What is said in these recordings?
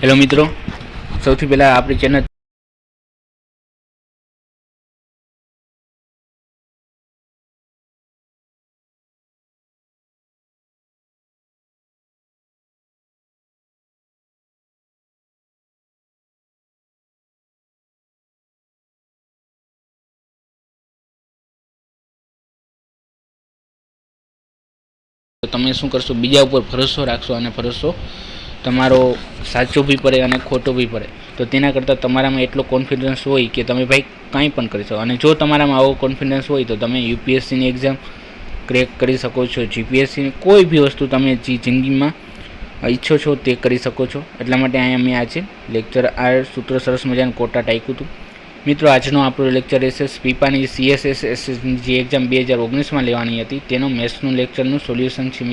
Hello મિત્રો, સૌથી પહેલાં આપણી ચેનલ તમે શું કરશો, બીજા ઉપર ભરોસો રાખશો અને ભરોસો તમારો સાચો બી પડે અને ખોટો બી પડે. તો તેના કરતાં તમારામાં એટલો કોન્ફિડન્સ હોય કે તમે ભાઈ કંઈ પણ કરી શકો. અને જો તમારામાં આવો કોન્ફિડન્સ હોય તો તમે યુપીએસસીની એક્ઝામ ક્રેક કરી શકો છો. જીપીએસસીની કોઈ બી વસ્તુ તમે જે જિંદગીમાં ઈચ્છો છો તે કરી શકો છો. એટલા માટે અહીંયા મેં આજે લેક્ચર આ સૂત્ર સરસ મજાનું કોટા ટાંક્યું હતું. મિત્રો, આજનો આપણો લેક્ચર રહેશે સ્પીપાની CSSની જે એક્ઝામ 2019માં લેવાની હતી તેનો મેથ્સનું લેક્ચરનું સોલ્યુશન છે.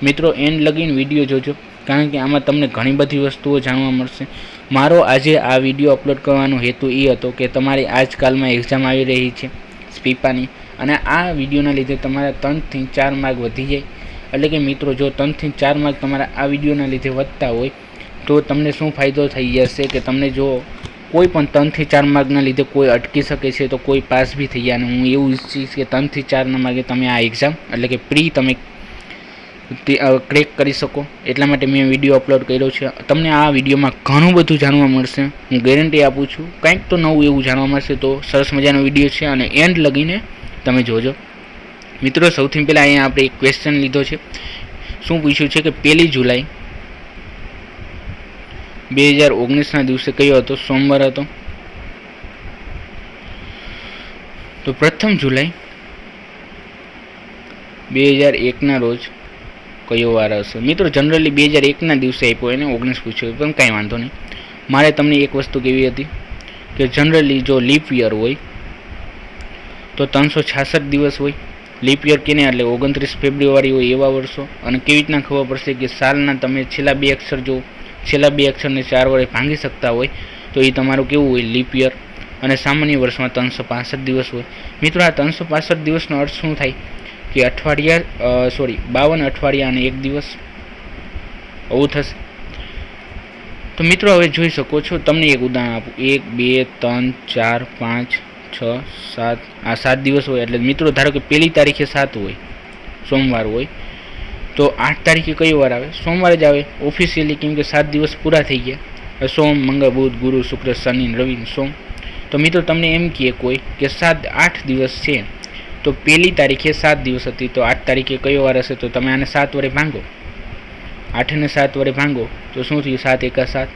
મિત્રો એન્ડ લગીન વિડીયો જોજો, કારણ કે આમાં તમને ઘણી બધી વસ્તુઓ જાણવા મળશે. મારો આજે આ વિડીયો અપલોડ કરવાનો હેતુ એ હતો કે તમારી આજકાલમાં એક્ઝામ આવી રહી છે સ્પીપાની, અને આ વિડીયોના લીધે તમારા 3 થી 4 માર્ક વધી જાય. એટલે કે મિત્રો, જો 3 થી 4 માર્ક તમારા આ વિડીયોના લીધે વધતા હોય તો તમને શું ફાયદો થઈ જશે કે તમને જો કોઈ પણ 3 થી 4 માર્કના લીધે કોઈ અટકી શકે છે તો કોઈ પાસ બી થઈ જાય. અને હું એવું ઈચ્છીશ કે 3 થી 4ના માર્કે તમે આ એક્ઝામ એટલે કે તમે ક્રેક કરી શકો. એટલા માટે મેં વિડીયો અપલોડ કર્યો છે. તમને આ વિડીયોમાં ઘણું બધું જાણવા મળશે, હું ગેરંટી આપું છું. કંઈક તો નવું એવું જાણવા મળશે. તો સરસ મજાનો વિડીયો છે અને એન્ડ લગીને તમે જોજો. મિત્રો, સૌથી પહેલાં અહીંયા આપણે એક ક્વેશ્ચન લીધો છે. શું પૂછ્યું છે કે 1 જુલાઈ 2019ના દિવસે કયો હતો? સોમવાર હતો. તો 1 જુલાઈ 2001ના રોજ કયો વાર હશે? મિત્રો, જનરલી 2001ના દિવસે આપ્યો એને 19 પૂછ્યો, પણ કાંઈ વાંધો નહીં. મારે તમને એક વસ્તુ કેવી હતી કે જનરલી જો લીપ યર હોય તો 366 દિવસ હોય. લીપ યર કેને એટલે 29 ફેબ્રુઆરી હોય એવા વર્ષો. અને કેવી રીતના ખબર પડશે કે સાલના તમે છેલ્લા 2 અક્ષર જો છેલ્લા 2 અક્ષરને 4 વડે ભાંગી શકતા હોય તો એ તમારું કેવું હોય? Leap year. અને સામાન્ય વર્ષમાં 365 દિવસ હોય. મિત્રો, આ 365 દિવસનો અર્થ શું થાય કે 52 અઠવાડિયા અને 1 દિવસ આવું થશે. તો મિત્રો, હવે જોઈ શકો છો. તમને એક ઉદાહરણ આપું. 1 2 3 4 5 6 7 આ 7 દિવસ હોય. એટલે મિત્રો, ધારો કે 1 તારીખે 7 હોય, સોમવાર હોય, તો 8 તારીખે કયો વાર આવે? સોમવાર જ આવે ઓફિશિયલી, કેમ કે 7 દિવસ પૂરા થઈ ગયા. સોમ, મંગળ, બુધ, ગુરુ, શુક્ર, શનિ, રવિ, સોમ. તો મિત્રો, તમને એમ કહે કોઈ કે 8 દિવસ છે, તો 1 તારીખે 7 દિવસ હતી, તો 8 તારીખે કયો વાર હશે? તો તમે આને 7 વડે ભાંગો, 8 ને 7 વડે ભાંગો તો શું થયું? 7 એકા 7.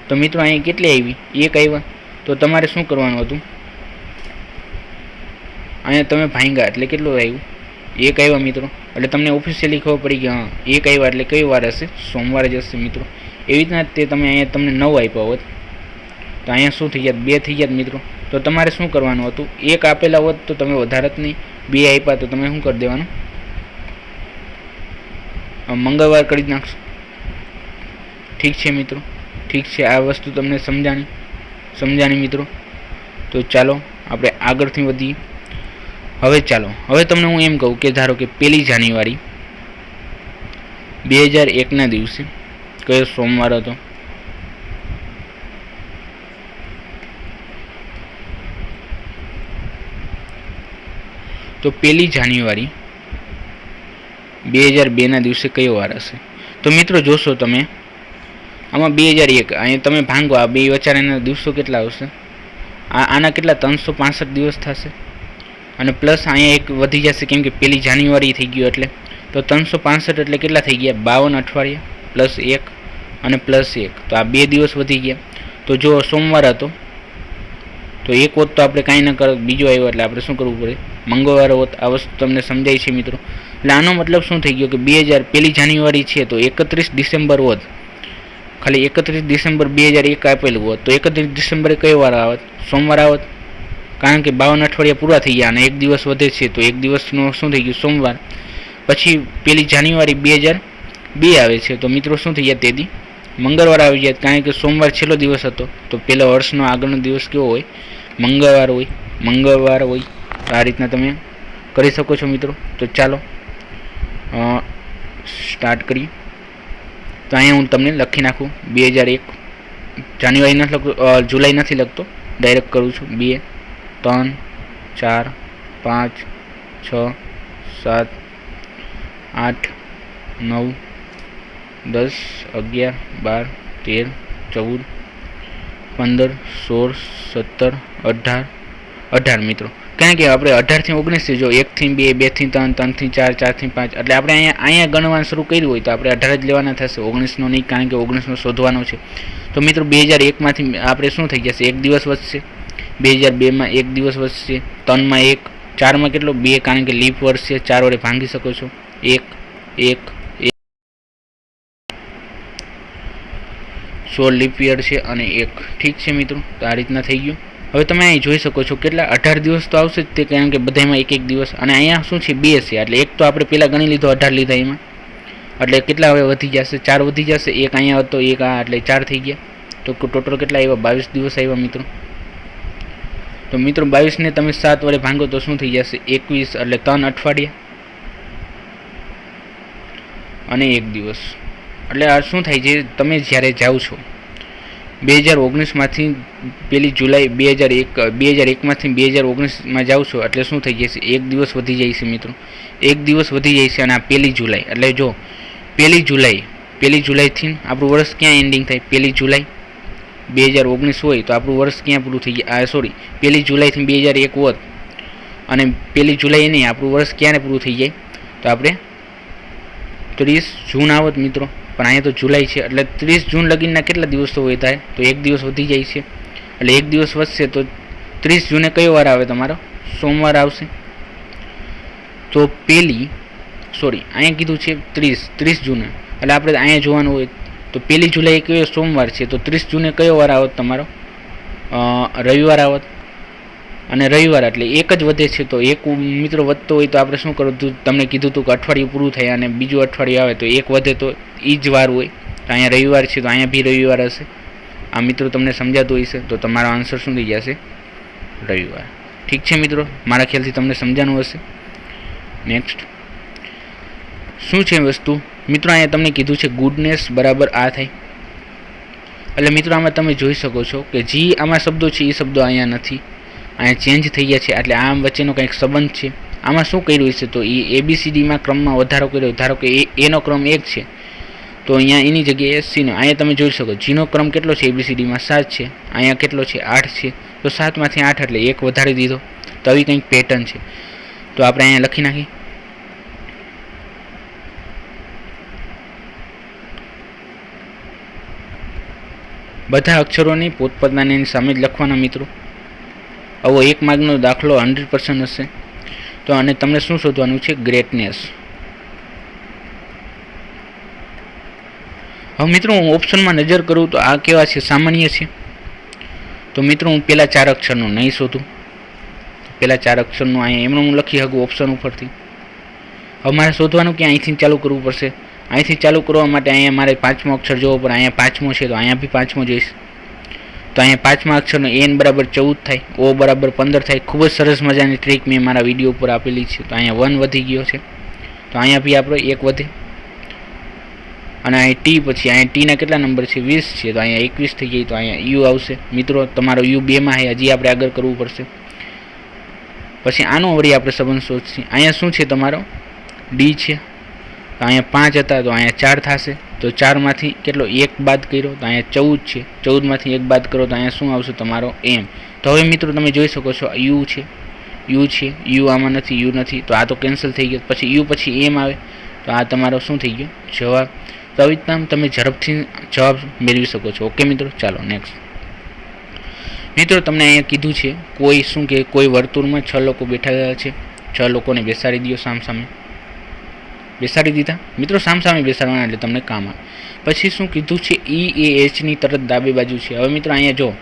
તો મિત્રો, અહીં કેટલી આવી? 1 આવ્યા. તો તમારે શું કરવાનું હતું? અહીંયા તમે ભાંગ્યા એટલે કેટલું આવ્યું? 1 આવ્યા મિત્રો. એટલે તમને ઓફિશિયલી ખબર પડી કે હા 1 આવ્યા એટલે કયો વાર હશે? સોમવાર જ હશે મિત્રો. એવી રીતના તે તમે અહીંયા તમને 9 આપ્યા હોત તો અહીંયા શું થઈ જાય? 2 થઈ જાય મિત્રો. તો તમારે શું કરવાનું હતું? 1 આપેલા હોત તો તમે વધારે જ નહીં, 2 આપ્યા તો તમે શું કરી દેવાનું? મંગળવાર કરી જ નાખશો. ઠીક છે મિત્રો, ઠીક છે. આ વસ્તુ તમને સમજાણી મિત્રો. તો ચાલો આપણે આગળથી વધીએ. હવે તમને હું એમ કહું કે ધારો કે 1 જાન્યુઆરી 2001ના દિવસે કયો સોમવાર હતો? તો 1 જાન્યુઆરી 2002ના દિવસે કયો વાર હશે? તો મિત્રો, જોશો તમે આમાં 2001 અહીંયા તમે ભાંગો, આ બે વચારાના દિવસો કેટલા આવશે? આના કેટલા? 365 દિવસ થશે. અને પ્લસ અહીંયા એક વધી જશે, કેમ કે 1 જાન્યુઆરી થઈ ગયું એટલે. તો 365 એટલે કેટલા થઈ ગયા? 52 અઠવાડિયા પ્લસ 1 અને પ્લસ 1. તો આ 2 દિવસ વધી ગયા. તો જો સોમવાર હતો તો 1 હોત તો આપણે કાંઈ ન કરો, બીજો આવ્યો એટલે આપણે શું કરવું પડે? મંગળવાર હોત. આ વસ્તુ તમને સમજાય છે મિત્રો? એટલે આનો મતલબ શું થઈ ગયો કે 1 જાન્યુઆરી છે તો 31 ડિસેમ્બર હોત, ખાલી 31 ડિસેમ્બર 2001 આપેલું હોત તો 31 ડિસેમ્બરે કયો વાર આવત? સોમવાર આવત. કારણ કે 52 અઠવાડિયા પૂરા થઈ ગયા અને 1 દિવસ વધે છે તો 1 દિવસનો શું થઈ ગયું? સોમવાર. પછી 1 જાન્યુઆરી 2002 આવે છે તો મિત્રો શું થઈ જાય? તેથી મંગળવાર આવી જાય, કારણ કે સોમવાર છેલ્લો દિવસ હતો. તો પહેલો વર્ષનો આગળનો દિવસ કેવો હોય? મંગળવાર હોય. આ રીતના તમે કરી શકો છો મિત્રો. તો ચાલો સ્ટાર્ટ કરીએ. તો અહીંયા હું તમને લખી નાખું 2001 જાન્યુઆરી નથી લખતો, જુલાઈ નથી લખતો, ડાયરેક્ટ કરું છું 2 3 4 5 6 7 8 9 10 11 12 13 14 15 16 17 18 18 મિત્રો, કારણ કે આપણે 18 થી 19 જો 1 થી 2 2 થી 3 3 થી 4 4 થી 5 એટલે આપણે અહીંયા ગણવાનું શરૂ કર્યું હોય તો આપણે 18 જ લેવાના થશે, 19 નો નહીં, કારણ કે 19 નો શોધવાનો છે. તો મિત્રો 2001 માંથી આપણે શું થઈ જશે, એક દિવસ વધશે, 2002 માં એક દિવસ વધશે, 3 માં 1, 4 માં કેટલો 2, કારણ કે લીપ વર્ષ છે, 4 વડે ભાંગી શકો છો, 1 1 16 લીપ યર છે અને 1. ઠીક છે મિત્રો, તો આ રીતના થઈ ગયું. હવે તમે અહીં જોઈ શકો છો કેટલા 18 દિવસ તો આવશે જ તે, કારણ કે બધામાં એક એક દિવસ, અને અહીંયા શું છે 2 છે, એટલે એક તો આપણે પહેલાં ગણી લીધો 18 લીધા એમાં, એટલે કેટલા હવે વધી જશે, 4 વધી જશે, એક અહીંયા હતો, એક આ, એટલે 4 થઈ ગયા. તો ટોટલ કેટલા આવ્યા, 22 દિવસ આવ્યા મિત્રો. તો મિત્રો 22 ને તમે 7 વડે ભાંગો તો શું થઈ જશે, 21, એટલે 3 અઠવાડિયા અને 1 દિવસ. એટલે આ શું થાય છે, તમે જ્યારે જાઓ છો 2019 માંથી 1 જુલાઈ 2001 માંથી 2019 જાઓ છો, એટલે શું થઈ જશે, 1 દિવસ વધી જાય છે મિત્રો, 1 દિવસ વધી જાય છે. અને આ 1 જુલાઈ, એટલે જો 1 જુલાઈથી આપણું વર્ષ ક્યાં એન્ડિંગ થાય, 1 જુલાઈ 2019 હોય તો આપણું વર્ષ ક્યાં પૂરું થઈ જાય, સોરી 1 જુલાઈથી 2001 હોત અને 1 જુલાઈ નહીં, આપણું વર્ષ ક્યારે પૂરું થઈ જાય, તો આપણે 30 જૂન આવત મિત્રો, પણ અહીંયા તો જુલાઈ છે, એટલે 30 જૂન લગીનના કેટલા દિવસો હોય થાય, તો 1 દિવસ વધી જાય છે, એટલે 1 દિવસ વધશે તો 30 જૂને કયો વાર આવે, તમારો સોમવાર આવશે. તો અહીંયા કીધું છે 30 જૂને, એટલે આપણે અહીંયા જોવાનું હોય તો 1 જુલાઈ કયો સોમવાર છે, તો 30 જૂને કયો વાર આવત, તમારો રવિવાર આવત, અને રવિવાર એટલે એક જ વધે છે. તો એક મિત્રો વધતો હોય તો આપણે શું કરવું, તમને કીધું હતું કે અઠવાડિયું પૂરું થાય અને બીજું અઠવાડિયું આવે તો એક વધે, તો એ જ વાર હોય. તો અહીંયા રવિવાર છે તો અહીંયા બી રવિવાર હશે. આ મિત્રો તમને સમજાતું હશે, તો તમારો આન્સર શું થઈ જશે, રવિવાર. ઠીક છે મિત્રો, મારા ખ્યાલથી તમને સમજાનું હશે. નેક્સ્ટ શું છે વસ્તુ મિત્રો, અહીંયા તમને કીધું છે ગુડનેસ બરાબર આ થાય, એટલે મિત્રો આમાં તમે જોઈ શકો છો કે જે આમાં શબ્દો છે એ શબ્દો અહીંયા નથી, અહીંયા ચેન્જ થઈ ગયા છે, એટલે આમ વચ્ચેનો કંઈક સંબંધ છે. આમાં શું કર્યું છે, તો એ ABCDમાં ક્રમમાં વધારો કર્યો, ધારો કે એનો ક્રમ 1 છે તો અહીંયા એની જગ્યાએ Cનો, અહીંયા તમે જોઈ શકો જીનો ક્રમ કેટલો છે ABCDમાં 7 છે, અહીંયા કેટલો છે 8 છે, તો 7 માંથી 8 એટલે 1 વધારી દીધો. તો આવી કંઈક પેટર્ન છે, તો આપણે અહીંયા લખી નાખીએ. બધા અક્ષરોની પોતપોતાની સામે જ લખવાના મિત્રો. આવો 1 માર્કનો દાખલો 100% હશે. તો અને તમને શું શોધવાનું છે, ગ્રેટનેસ. હવે મિત્રો હું ઓપ્શનમાં નજર કરું તો આ કેવા છે, સામાન્ય છે. તો મિત્રો હું પહેલાં 4 અક્ષરનું નહીં શોધું, પહેલાં 4 અક્ષરનું અહીંયા એમનું હું લખી શકું ઓપ્શન ઉપરથી. હવે મારે શોધવાનું કે અહીંથી ચાલુ કરવું પડશે. અહીંથી ચાલુ કરવા માટે અહીંયા મારે 5મો અક્ષર જોવો પડે, અહીંયા 5મો છે તો અહીંયા બી 5મો જોઈશ. તો અહીંયા 5મા અક્ષરનો n બરાબર 14 થાય, o બરાબર 15 થાય. ખૂબ જ સરસ મજાની ટ્રીક મેં મારા વિડીયો ઉપર આપેલી છે. તો અહીંયા 1 વધી ગયો છે, તો અહીંયા બી આપણો 1 વધે. અને અહીં ટી, પછી અહીંયા ટીના કેટલા નંબર છે, 20 છે, તો અહીંયા 21 થઈ જાય, તો અહીંયા યુ આવશે. મિત્રો તમારો યુ 2માં છે, હજી આપણે આગળ કરવું પડશે. પછી આનો વળી આપણે સંબંધ શોધીએ. અહીંયા શું છે, તમારો ડી છે, તો અહીંયા 5 હતા તો અહીંયા 4 થશે. તો 4માંથી કેટલો 1 બાદ કર્યો, તો અહીંયા 14 છે, 14માંથી 1 બાદ કરો તો અહીંયા શું આવશે, તમારો એમ. તો હવે મિત્રો તમે જોઈ શકો છો યુ છે, યુ આમાં નથી, યુ નથી, તો આ તો કેન્સલ થઈ ગયો. પછી યુ પછી એમ આવે, તો આ તમારો શું થઈ ગયો, જવાબ. તો આવી રીતના તમે ઝડપથી જવાબ મેળવી શકો છો. ઓકે મિત્રો, ચાલો નેક્સ્ટ. મિત્રો તમને અહીંયા કીધું છે કોઈ શું કે કોઈ વર્તુળમાં 6 લોકો બેઠા છે, 6 લોકોને બેસાડી દો સામસામે. બેસાડી દીધા મિત્રો, સામસામે બેસાડવાના એટલે તમને કામ આવે. પછી શું કીધું છે, E A H ની તરત ડાબી બાજુ છે. હવે મિત્રો અહીંયા જો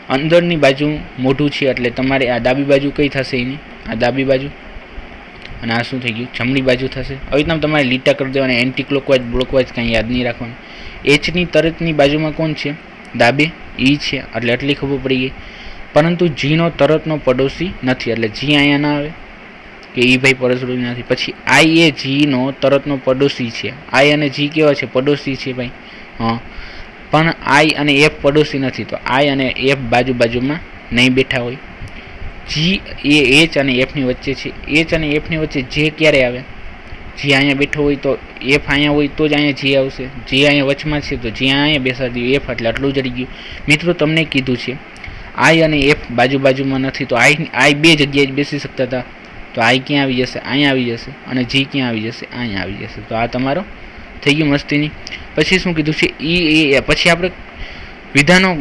અંદરની બાજુ મોઢું છે, એટલે તમારે આ ડાબી બાજુ કઈ થશે, એની આ ડાબી બાજુ, અને આ શું થઈ ગયું, જમણી બાજુ થશે. આવી રીતના તમારે લીટા કરી દેવાના, એન્ટી ક્લોકવાઇઝ બ્લોકવાઇઝ કંઈ યાદ નહીં રાખવાનું. Hની તરતની બાજુમાં કોણ છે, ડાબે E છે, એટલે એટલી ખબર પડી ગઈ. પરંતુ Gનો તરતનો પડોશી નથી, એટલે G અહીંયા ના આવે કે એ ભાઈ પડોશી નથી. પછી I એ Gનો તરતનો પડોશી છે. I અને G કેવા છે, પડોશી છે ભાઈ, હા, પણ આઈ અને એફ પડોશી નથી, તો આઈ અને એફ બાજુ બાજુમાં નહીં બેઠા હોય. જી એ એચ અને એફની વચ્ચે છે. એચ અને એફની વચ્ચે જે ક્યારે આવે? જે અહીંયા બેઠો હોય તો એફ અહીંયા હોય તો જ અહીંયા જે આવશે. જે અહીંયા વચમાં છે તો જે અહીંયા બેસાડી એફ, એટલે આટલું જડી ગયું. મિત્રો તમને કીધું છે આઈ અને એફ બાજુ બાજુમાં નથી, તો આઈ બે જગ્યાએ જ બેસી શકતા હતા, તો આઈ ક્યાં આવી જશે? અહીંયા આવી જશે. અને જી ક્યાં આવી જશે? અહીંયા આવી જશે. તો આ તમારો થઈ ગયું મસ્તીની. પછી શું કીધું છે? એ પછી આપણે વિધાનો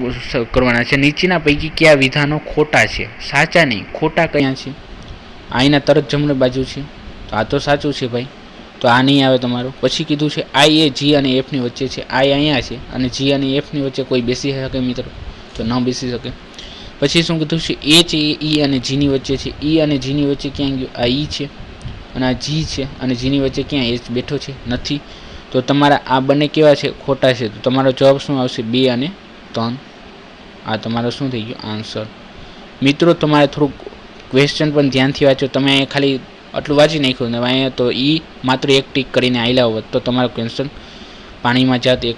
કરવાના છે. નીચેના પૈકી કયા વિધાનો ખોટા છે? સાચા નહીં, ખોટા કયા છે? આઈના તરત જમણી બાજુ છે, તો આ તો સાચું છે ભાઈ, તો આ નહીં આવે તમારું. પછી કીધું છે આઈ એ જી અને એફની વચ્ચે છે. આઈ અહીંયા છે અને જી અને એફની વચ્ચે કોઈ બેસી શકે મિત્રો? તો ન બેસી શકે. પછી શું કીધું છે? એચ એ ઈ અને જીની વચ્ચે છે. ઈ અને જીની વચ્ચે ક્યાં ગયું? આ ઈ છે અને આ જી છે, અને જીની વચ્ચે ક્યાં એચ બેઠો છે? નથી. તો તમારા આ બંને કેવા છે? ખોટા છે. તો તમારો જવાબ શું આવશે? 2 અને 3. આ તમારો શું થઈ ગયો? આન્સર. મિત્રો તમારે થોડુંક ક્વેશ્ચન પણ ધ્યાનથી વાંચો. તમે અહીંયા ખાલી આટલું વાંચી નાખ્યું ને અહીંયા તો ઈ માત્ર એક ટીક કરીને આયલા હોત તો તમારું ક્વેશ્ચન પાણીમાં જાત એક.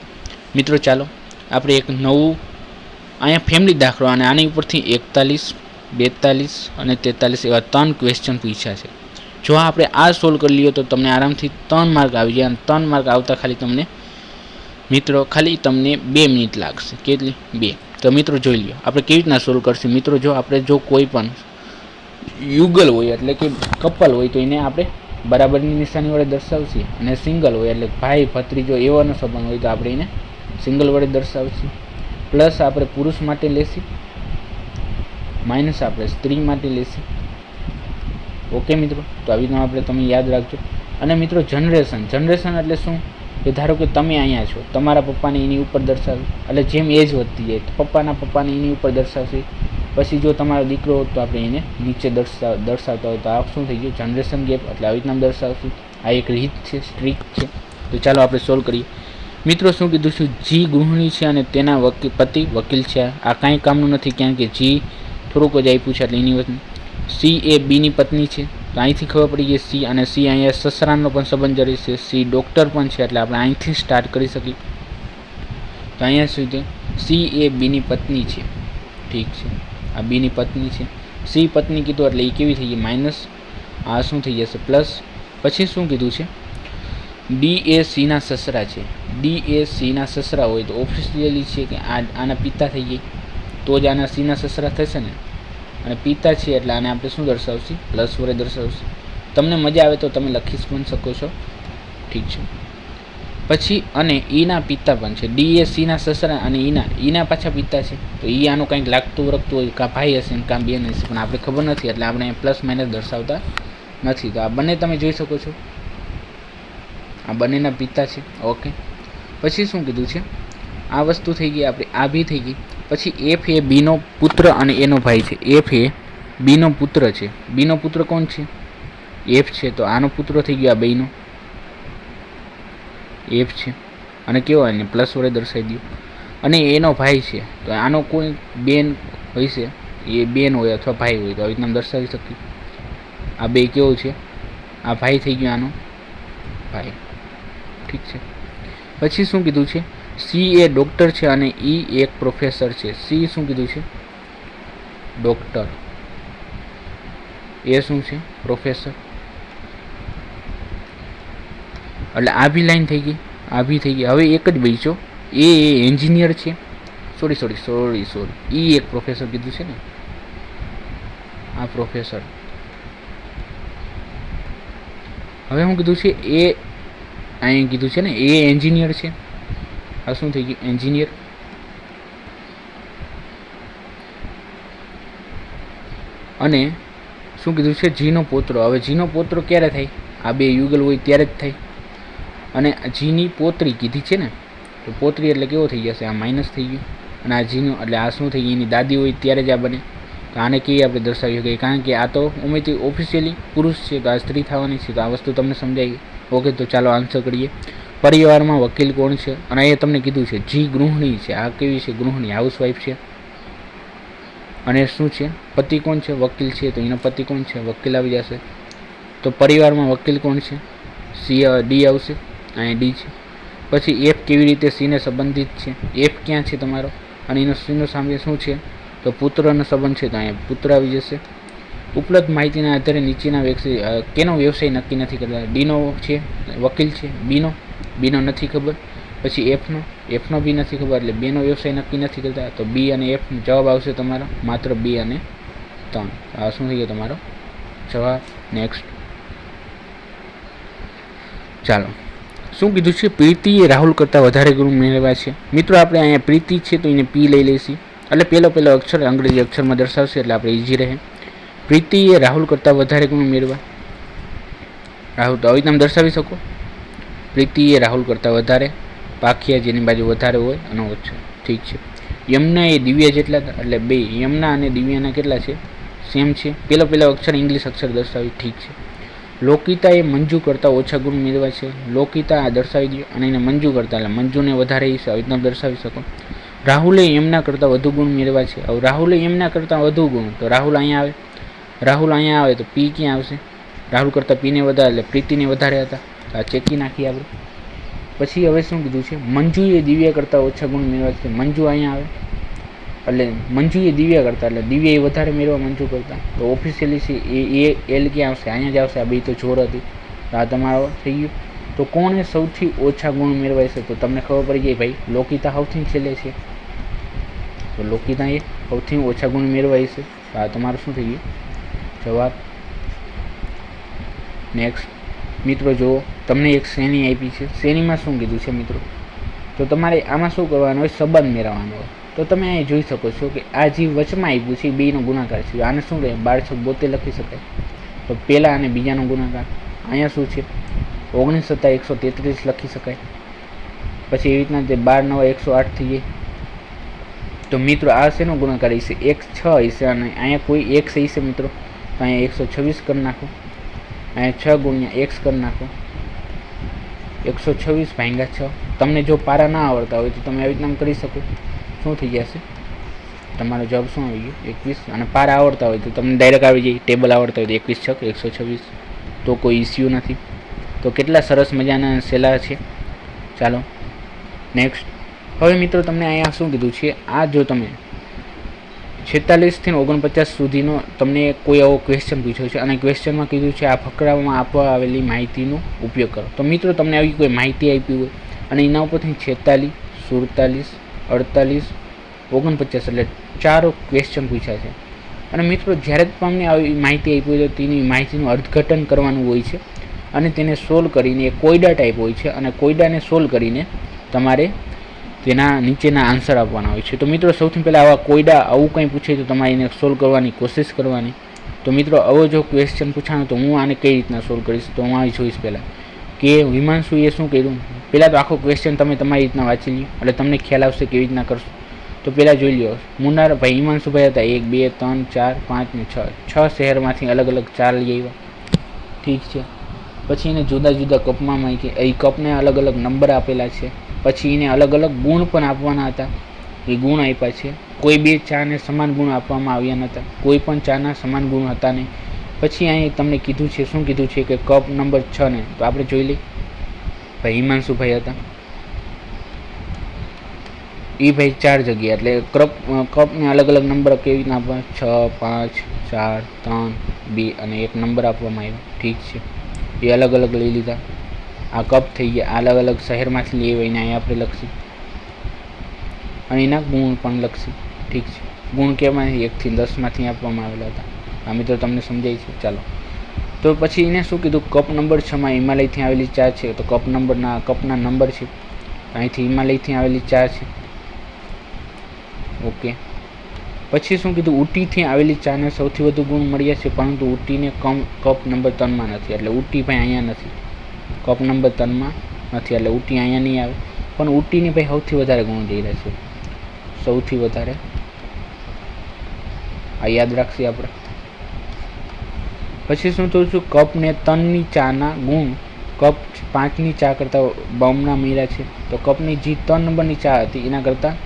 મિત્રો ચાલો આપણે એક નવું અહીંયા ફેમિલી દાખલો, અને આની ઉપરથી 41, 42 અને 43 એવા 3 ક્વેશ્ચન પૂછ્યા છે. જો આપણે આ સોલ્વ કરી લઈએ તો તમને આરામથી 3 માર્ક આવી જાય, અને 3 માર્ક આવતા ખાલી તમને મિત્રો ખાલી તમને 2 મિનિટ લાગશે. કેટલી? 2. તો મિત્રો જોઈ લો આપણે કેવી રીતના સોલ્વ કરશું. મિત્રો જો કોઈ પણ યુગલ હોય એટલે કે કપલ હોય તો એને આપણે બરાબરની નિશાની વડે દર્શાવશે, અને સિંગલ હોય એટલે ભાઈ ભત્રીજો એવાનો સંબંધ હોય તો આપણે એને સિંગલ વડે દર્શાવશું. પ્લસ આપણે પુરુષ માટે લેશું, માઇનસ આપણે સ્ત્રી માટે લેશું. ઓકે મિત્રો, તો આવી રીતના આપણે તમે યાદ રાખજો. અને મિત્રો જનરેશન એટલે શું? કે ધારો કે તમે અહીંયા છો, તમારા પપ્પાને એની ઉપર દર્શાવે, એટલે જેમ એજ વધતી જાય તો પપ્પાને એની ઉપર દર્શાવશે. પછી જો તમારો દીકરો હોત તો આપણે એને નીચે દર્શાવતા હોય, તો આ શું થઈ ગયું? Generation gap. એટલે આવી રીતના દર્શાવશું. આ એક રીત છે, સ્ટ્રીક છે. તો ચાલો આપણે સોલ્વ કરીએ. મિત્રો શું કીધું છું? જી ગૃહિણી છે અને તેના પતિ વકીલ છે. આ કાંઈ કામનું નથી, કારણ કે જી થોડુંક જ આપ્યું છે એટલે એની વચ્ચે. સી એ બીની પત્ની છે, તો અહીંથી ખબર પડી ગઈ સી, અને સી અહીંયા સસરાનો પણ સંબંધ જરી છે. સી ડૉક્ટર પણ છે, એટલે આપણે અહીંથી સ્ટાર્ટ કરી શકીએ. તો અહીંયા સુધી સી એ બીની પત્ની છે. ઠીક છે, આ બીની પત્ની છે. સી પત્ની કીધું એટલે એ કેવી થઈ ગઈ? માઇનસ. આ શું થઈ જશે? પ્લસ. પછી શું કીધું છે? ડી એ સીના સસરા છે. ડી એ સીના સસરા હોય તો ઓફિશિયલી છે કે આના પિતા થઈ ગઈ, તો જ આના સીના સસરા થશે ને. અને પિતા છે એટલે આને આપણે શું દર્શાવશું? પ્લસ વડે દર્શાવશું. તમને મજા આવે તો તમે લખી પણ શકો છો. ઠીક છે. પછી અને ઈના પિતા પણ છે. ડી એ સીના સસરા અને ઈના પાછા પિતા છે, તો ઈ આનું કંઈક લાગતું વળગતું હોય, કાં ભાઈ હશે ને કાં બેન હશે, પણ આપણે ખબર નથી એટલે આપણે પ્લસ માઇનસ દર્શાવતા નથી. તો આ બંને તમે જોઈ શકો છો, આ બંનેના પિતા છે. ઓકે. પછી શું કીધું છે? આ વસ્તુ થઈ ગઈ આપણી, આ બી થઈ ગઈ. પછી એફ એ બીનો પુત્ર અને એનો ભાઈ છે. એફ એ બીનો પુત્ર છે. બીનો પુત્ર કોણ છે? એફ છે, તો આનો પુત્ર થઈ ગયો આ બેનો એફ છે, અને કેવો એને પ્લસ વડે દર્શાવી દઉં. અને એનો ભાઈ છે, તો આનો કોઈ બેન હોય છે, એ બેન હોય અથવા ભાઈ હોય, તો આવી રીતના દર્શાવી શકીએ. આ બે કેવું છે? આ ભાઈ થઈ ગયો, આનો ભાઈ. ઠીક છે. પછી શું કીધું છે? સી એ ડૉક્ટર છે અને ઈ એક પ્રોફેસર છે. સી શું કીધું છે? ડૉક્ટર. એ શું છે? પ્રોફેસર. એટલે આ બી લાઈન થઈ ગઈ, આ બી થઈ ગઈ. હવે એક જ બચ્યો, એ એન્જિનિયર છે. સોરી, ઈ એક પ્રોફેસર કીધું છે ને, આ પ્રોફેસર. હવે હું કીધું છે? એ અહીં કીધું છે ને એ એન્જિનિયર છે. આ શું થઈ ગયું? એન્જિનિયર. અને શું કીધું છે? જીનો પોત્રો. હવે જીનો પોત્રો ક્યારે થાય? આ બે યુગલ હોય ત્યારે જ થાય. અને જીની પોત્રી કીધી છે ને, તો પોત્રી એટલે કેવો થઈ જશે? આ માઇનસ થઈ ગયું. અને આ જીનો એટલે આ શું થઈ ગયું? એની દાદી હોય ત્યારે જ આ બને. તો આને કેવી આપણે દર્શાવી શકીએ? કારણ કે આ તો ઉમેદથી ઓફિશિયલી પુરુષ છે, તો આ સ્ત્રી થવાની છે. તો આ વસ્તુ તમને સમજાઈ ગઈ. ઓકે, તો ચાલો આન્સર કરીએ. પરિવારમાં વકીલ કોણ છે? અને એ તમને કીધું છે જી ગૃહિણી છે. આ કેવી છે? ગૃહિણી, હાઉસવાઈફ છે. અને શું છે? પતિ કોણ છે? વકીલ છે, તો એનો પતિ કોણ છે? વકીલ આવી જશે. તો પરિવારમાં વકીલ કોણ છે? સી ડી આવશે, અહીંયા ડી છે. પછી એફ કેવી રીતે સીને સંબંધિત છે, એફ ક્યાં છે તમારો, અને એનો સીનો સામે શું છે તો પુત્રનો સંબંધ છે, તો અહીંયા પુત્ર આવી જશે. ઉપલબ્ધ માહિતીના આધારે નીચેના વ્યક્તિ કેનો વ્યવસાય નક્કી નથી કરતા. ડીનો છે વકીલ છે, બીનો નથી ખબર. પછી એફનો બી નથી ખબર, એટલે બેનો વ્યવસાય નક્કી નથી કરતા. તો બી અને એફ જવાબ આવશે તમારો માત્ર 2 અને 3. આ શું થઈ ગયો તમારો જવાબ. નેક્સ્ટ ચાલો, શું કીધું છે, પ્રીતિએ રાહુલ કરતાં વધારે ગુણ મેળવ્યા છે. મિત્રો આપણે અહીંયા પ્રીતિ છે તો એને પી લઈ લઈશી, એટલે પહેલો અક્ષર અંગ્રેજી અક્ષરમાં દર્શાવશે એટલે આપણે ઇઝી રહે. પ્રીતિએ રાહુલ કરતાં વધારે ગુણ મેળવ્યા. રાહુલ તો આવી તમે દર્શાવી શકો, પ્રીતિએ રાહુલ કરતાં વધારે, પાખિયા જેની બાજુ વધારે હોય અને ઓછા. ઠીક છે. યમુના એ દિવ્યા જેટલા હતા, એટલે 2 યમુના અને દિવ્યાના કેટલા છે, સેમ છે. પહેલો અક્ષર ઇંગ્લિશ અક્ષર દર્શાવી. ઠીક છે. લોકિતાએ મંજુ કરતાં ઓછા ગુણ મેળવ્યા છે. લોકિતા આ દર્શાવી દો, અને એને મંજુ કરતાં એટલે મંજુને વધારે હિસ્સો આવી રીતના દર્શાવી શકો. રાહુલે યમુના કરતાં વધુ ગુણ મેળવ્યા છે. હવે રાહુલે યમુના કરતાં વધુ ગુણ, તો રાહુલ અહીંયા આવે તો પી ક્યાં આવશે, રાહુલ કરતાં પીને વધારે એટલે પ્રીતિને વધારે હતા, તો આ ચેકી નાખીએ આપણે. પછી હવે શું કીધું છે, મંજુએ દિવ્યા કરતાં ઓછા ગુણ મેળવ્યા છે. મંજુ અહીંયા આવે એટલે મંજુએ દિવ્યા કરતાં એટલે દિવ્યાએ વધારે મેળવ્યા મંજુ કરતાં, તો ઓફિશિયલી છે એ એલ ક્યાં આવશે, અહીંયા જ આવશે. આ બે તો જોર હતી, તો આ તમારો થઈ ગયું. તો કોણે સૌથી ઓછા ગુણ મેળવાય છે, તો તમને ખબર પડી ગઈ ભાઈ લોકિતા સૌથી છેલ્લે છે, તો લોકિતાએ સૌથી ઓછા ગુણ મેળવાય છે. તો આ તમારું શું થઈ ગયું જવાબ. નેક્સ્ટ મિત્રો જુઓ, તમને એક શ્રેણી આપી છે. શ્રેણીમાં શું કીધું છે મિત્રો, તો તમારે આમાં શું કરવાનું હોય, સંબંધ મેળવવાનો હોય. તો તમે અહીં જોઈ શકો છો કે આ જે વચમાં આપ્યું છે 2નો ગુણાકાર છે. આને શું કહે, 1272 લખી શકાય, તો પહેલા અને બીજાનો ગુણાકાર. અહીંયા શું છે 19 + 133 લખી શકાય. પછી એવી રીતના તે 12 × 9 = 108 થઈ જાય. તો મિત્રો આ શેનો ગુણાકાર હશે, x6 હશે, અને અહીંયા કોઈ x હશે મિત્રો, તો અહીંયા 126 કરી નાખો. અહીંયા 6 × x કરી નાખો, 126 / 6. તમને જો પારા ના આવડતા હોય તો તમે આવી રીતના કરી શકો. શું થઈ જશે તમારો જવાબ, શું આવી ગયો 21. અને પારા આવડતા હોય તો તમને ડાયરેક્ટ આવી જાય, ટેબલ આવડતા હોય તો 21 × 6 = 126, તો કોઈ ઇસ્યુ નથી. તો કેટલા સરસ મજાના સહેલા છે. ચાલો નેક્સ્ટ. હવે મિત્રો તમને અહીંયા શું કીધું છે, આ જો તમે 46 થી 49 સુધીનો તમને કોઈ આવો ક્વેશ્ચન પૂછ્યો છે, અને ક્વેશ્ચનમાં કીધું છે આ ફકરામાં આપવા આવેલી માહિતીનો ઉપયોગ કરો. તો મિત્રો તમને આવી કોઈ માહિતી આપી હોય અને એના ઉપરથી 46, 47, 48, 49 એટલે 4 ક્વેશ્ચન પૂછ્યા છે. અને મિત્રો જ્યારે તમને આવી માહિતી આપી હોય તો તેની માહિતીનું અર્થઘટન કરવાનું હોય છે, અને તેને સોલ્વ કરીને એક કોયડા ટાઈપ હોય છે, અને કોયડાને સોલ્વ કરીને તમારે તેના નીચેના આન્સર આપવાના હોય છે. તો મિત્રો સૌથી પહેલાં આવા કોયડા આવું કંઈ પૂછે તો તમારે એને સોલ્વ કરવાની કોશિશ કરવાની. તો મિત્રો આવો જો ક્વેશ્ચન પૂછાણો તો હું આને કઈ રીતના સોલ્વ કરીશ, તો હું આવી જોઈશ પહેલાં કે હિમાંશુએ શું કર્યું. પહેલાં તો આખો ક્વેશ્ચન તમે તમારી રીતના વાંચી લ્યો એટલે તમને ખ્યાલ આવશે કેવી રીતના કરશો. તો પહેલાં જોઈ લો, મુન્નાર ભાઈ હિમાંશુભાઈ હતા 1, 2, 3, 4, 5 ને 6 શહેરમાંથી અલગ અલગ 4 લઈ આવ્યા. ઠીક છે. પછી એને જુદા જુદા કપમાં મૂકી, એ કપને અલગ અલગ નંબર આપેલા છે. પછી એને અલગ અલગ ગુણ પણ આપવાના હતા, એ ગુણ આપ્યા છે. કોઈ 2 ચાને સમાન ગુણ આપવામાં આવ્યા નહોતા, કોઈ પણ ચાના સમાન ગુણ હતા નહીં. પછી અહીં તમને કીધું છે, શું કીધું છે કે કપ નંબર 6 ને તો આપણે જોઈ લઈએ. ભાઈ હિમાંશુભાઈ હતા, એ ભાઈ 4 જગ્યા, એટલે કપને અલગ અલગ નંબર કેવી રીતના આપવા, 6, 5, 4, 3, 2 અને 1 નંબર આપવામાં આવ્યો. ઠીક છે, એ અલગ અલગ લઈ લીધા. આ કપ થઈ ગયા, અલગ અલગ શહેરમાંથી લઈ આવીને અહીંયા આપણે લખશું, અને એના ગુણ પણ લખશું. ઠીક છે, ગુણ કેમાંથી 1 થી 10 આપવામાં આવેલા હતા. આ મિત્રો તમને સમજાય છે. ચાલો, તો પછી એને શું કીધું, કપ નંબર 6માં હિમાલયથી આવેલી ચા છે, તો કપના નંબર છે, અહીંથી હિમાલયથી આવેલી ચા છે. ઓકે. પછી શું કીધું, ઊટીથી આવેલી ચાને સૌથી વધુ ગુણ મળ્યા છે, પરંતુ ઊટીને કપ નંબર 3માં નથી, એટલે ઊટી ભાઈ અહીંયા નથી, કપ નંબર 3માં નથી, એટલે ઊટી અહીંયા નહીં આવે. પણ ઊટીને ભાઈ સૌથી વધારે ગુણ જઈ રહ્યા છે, સૌથી વધારે. આ યાદ રાખીએ આપણે. પછી શું થયું છું, કપ ને 3ની ચાના ગુણ કપ 5ની ચા કરતાં બમણા મળ્યા છે. તો કપની જે 3 નંબરની ચા હતી એના કરતાં